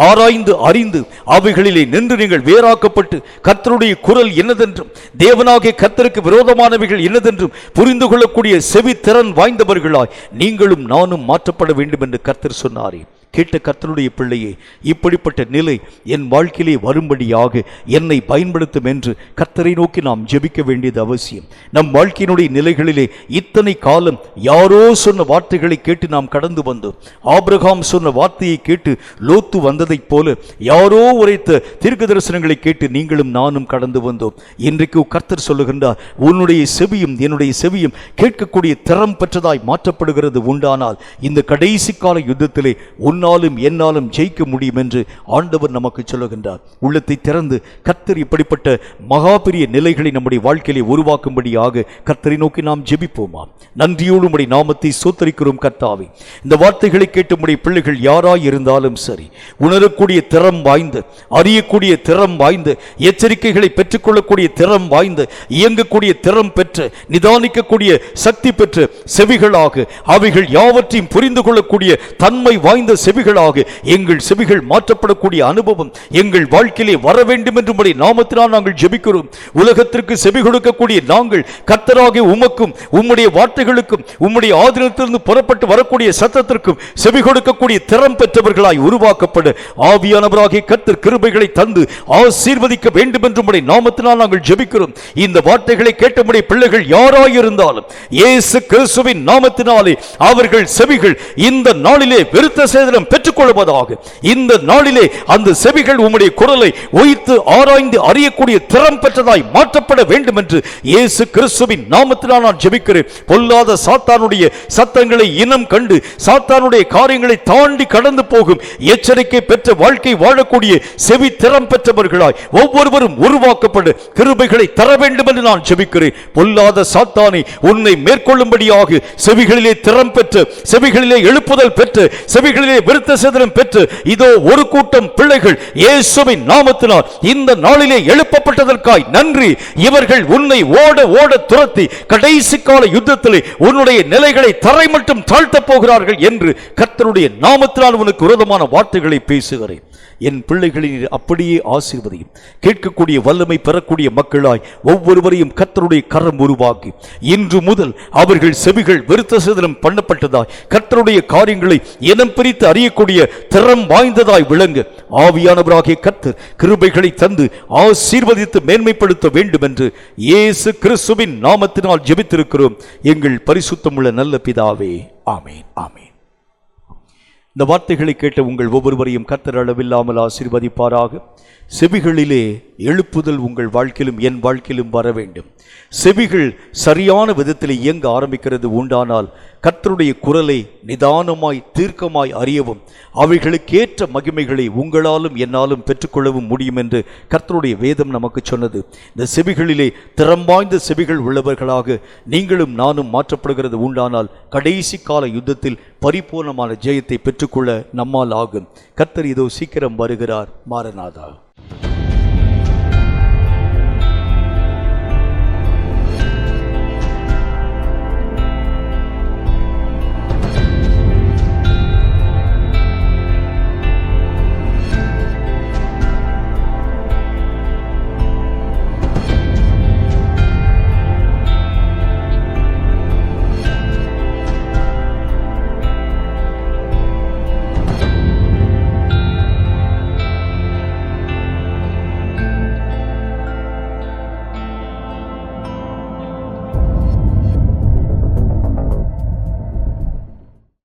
ஆராய்ந்து அறிந்து அவைகளிலே நின்று நீங்கள் வேறாக்கப்பட்டு கர்த்தருடைய குரல் என்னதென்றும் தேவனாகிய கர்த்தருக்கு விரோதமானவைகள் என்னதென்றும் புரிந்து கொள்ளக்கூடிய செவி திறன் வாய்ந்தவர்களாய் நீங்களும் நானும் மாற்றப்பட வேண்டும் என்று கர்த்தர் சொன்னாரே. கேட்ட கர்த்தருடைய பிள்ளையே, இப்படிப்பட்ட நிலை என் வாழ்க்கையிலே வரும்படியாக என்னை பயன்படுத்தும் என்று கர்த்தரை நோக்கி நாம் ஜெபிக்க வேண்டியது அவசியம். நம் வாழ்க்கையினுடைய நிலைகளிலே இத்தனை காலம் யாரோ சொன்ன வார்த்தைகளை கேட்டு நாம் கடந்து வந்தோம். ஆபிரகாம் சொன்ன வார்த்தையை கேட்டு லோத்து வந்ததைப் போல யாரோ உரைத்த தீர்க்க தரிசனங்களை கேட்டு நீங்களும் நானும் கடந்து வந்தோம். இன்றைக்கு கர்த்தர் சொல்லுகின்றார், உன்னுடைய செவியும் என்னுடைய செவியும் கேட்கக்கூடிய திறம் பெற்றதாய் மாற்றப்படுகிறது உண்டானால் இந்த கடைசி கால யுத்தத்திலே உன்னாலும் என்னாலும் ஜெயிக்க முடியும் என்று ஆண்டவர் நமக்கு சொல்லுகின்றார். உள்ளத்தை திறந்து கர்த்தர் இப்படிப்பட்ட மகா பெரிய நிலைகளை நம்முடைய வாழ்க்கையிலே உருவாக்கும்படியாக கர்த்தரை நோக்கி நாம் ஜெபிப்போமா? நன்றியோடு உம்முடைய நாமத்தை ஸ்தோத்திரிக்கிறோம் கர்த்தாவே. இந்த வார்த்தைகளை கேட்டு உம்முடைய பிள்ளைகள் யாராய் இருந்தாலும் சரி, உணரக்கூடிய திறம் வாய்ந்த, அறியக்கூடிய திறம் வாய்ந்த, எச்சரிக்கைகளை பெற்றுக்கொள்ளக்கூடிய திறம் வாய்ந்த, இயங்கக்கூடிய திறம் பெற்ற, நிதானிக்கக்கூடிய சக்தி பெற்ற செவிகளாக, அவைகள் யாவற்றையும் புரிந்து கொள்ளக்கூடிய தன்மை வாய்ந்த செவிகளாக எங்கள் செவிகள் மாற்றப்படக்கூடிய அனுபவம் எங்கள் வாழ்க்கையிலே வர வேண்டும் என்று உம்முடைய நாமத்தினால் நாங்கள் ஜெபிக்கிறோம். உலகத்திற்கு செவி கொடுக்கக்கூடிய நாங்கள் கர்த்தராகிய உமக்கும் உம்முடைய வார்த்தைகளுக்கும் உம்முடைய ஆதீனத்திலிருந்து புறப்பட்டு வரக்கூடிய சத்தத்திற்கும் செவி கொடுக்கக்கூடிய திறம் பெற்றவர்களாய் உருவாக்கப்பட ஆவியானவராகிய கர்த்தர் கிருபைகளை தந்து ஆசீர்வதிக்க வேண்டும் என்று உம்முடைய நாமத்தினால் நாங்கள் ஜெபிக்கிறோம். இந்த வார்த்தைகளை கேட்ட உம்முடைய பிள்ளைகள் யாராய் இருந்தாலும் இயேசு கிறிஸ்துவின் நாமத்தினாலே அவர்கள் செவிகள் இந்த நாளிலே விருத்த சேதனம் பெற்றுக் கொள்வதாக. இந்த நாளிலே அந்த செவிகள் உம்முடைய குரலை ஒய்த்து ஆராய்ந்து அறியக்கூடிய திறம் பெற்றதாய் மாற்றப்பட வேண்டும் என்று இயேசு கிறிஸ்துவின் நாமத்தினால் நான் ஜெபிக்கிறேன். பொல்லாத சாத்தானுடைய சத்தங்களை இனம் கண்டு சாத்தானுடைய காரியங்களை தாண்டி கடந்து போகும் எச்சரிக்கை பெற்ற வாழ்க்கை வாழக்கூடிய செவி திறம் பெற்றவர்களாய் ஒவ்வொருவரும் உருவாக்கப்பட கிருபைகளை தர வேண்டும் என்று நான் ஜெபிக்கிறேன். பொல்லாத சாத்தானை உன்னை மேற்கொள்ளும்படியாக செவிகளிலே திறம் பெற்ற, செவிகளிலே எழுப்புதல் பெற்ற, செவிகளிலே விருத்த சேதனம் பெற்று இதோ ஒரு கூட்டம் பிள்ளைகள் இயேசுவின் நாமத்தினால் இந்த நாளிலே எழுப்பப்பட்டதற்காய் நன்றி. இவர்கள் உன்னை ஓட ஓட துரத்தி கடைசி கால யுத்தத்திலே உன்னுடைய நிலைகளை தரை மட்டும் தாழ்த்தப் போகிறார்கள் என்று கர்த்தருடைய நாமத்தினால் உனக்கு விரோதமான வார்த்தைகளை பேசுகிறேன். என் பிள்ளைகளை அப்படியே ஆசீர்வதியும். கேட்கக்கூடிய வல்லமை பெறக்கூடிய மக்களாய் ஒவ்வொருவரையும் கர்த்தருடைய கரம் உருவாக்கி இன்று முதல் அவர்கள் செவிகள் விருத்த சேதனம் பண்ணப்பட்டதாய் கர்த்தருடைய காரியங்களை இனம் பிரித்து அறியக்கூடிய திறம் வாய்ந்ததாய் விளங்க ஆவியானவராகிய கர்த்தர் கிருபைகளை தந்து ஆசீர்வதித்து மேன்மைப்படுத்த வேண்டும் என்று இயேசு கிறிஸ்துவின் நாமத்தினால் ஜெபித்திருக்கிறோம் எங்கள் பரிசுத்தமுள்ள நல்ல பிதாவே. ஆமேன், ஆமேன். இந்த வார்த்தைகளை கேட்ட உங்கள் ஒவ்வொருவரையும் கர்த்தர் அளவில்லாமல் ஆசீர்வதிப்பாராக. செவிகளிலே எழுப்புதல் உங்கள் வாழ்க்கையிலும் என் வாழ்க்கையிலும் வர வேண்டும். செவிகள் சரியான விதத்தில் இயங்க ஆரம்பிக்கிறது உண்டானால் கர்த்தருடைய குரலை நிதானமாய் தீர்க்கமாய் அறியவும் அவைகளுக்கேற்ற மகிமைகளை உங்களாலும் என்னாலும் பெற்றுக்கொள்ளவும் முடியும் என்று கர்த்தருடைய வேதம் நமக்கு சொன்னது. இந்த செவிகளிலே திறம் வாய்ந்த செவிகள் உள்ளவர்களாக நீங்களும் நானும் மாற்றப்படுகிறது உண்டானால் கடைசி கால யுத்தத்தில் பரிபூர்ணமான ஜெயத்தை பெற்றுக்கொள்ள நம்மால் ஆகும். கர்த்தர் இதோ சீக்கிரம் வருகிறார். மாரநாதா.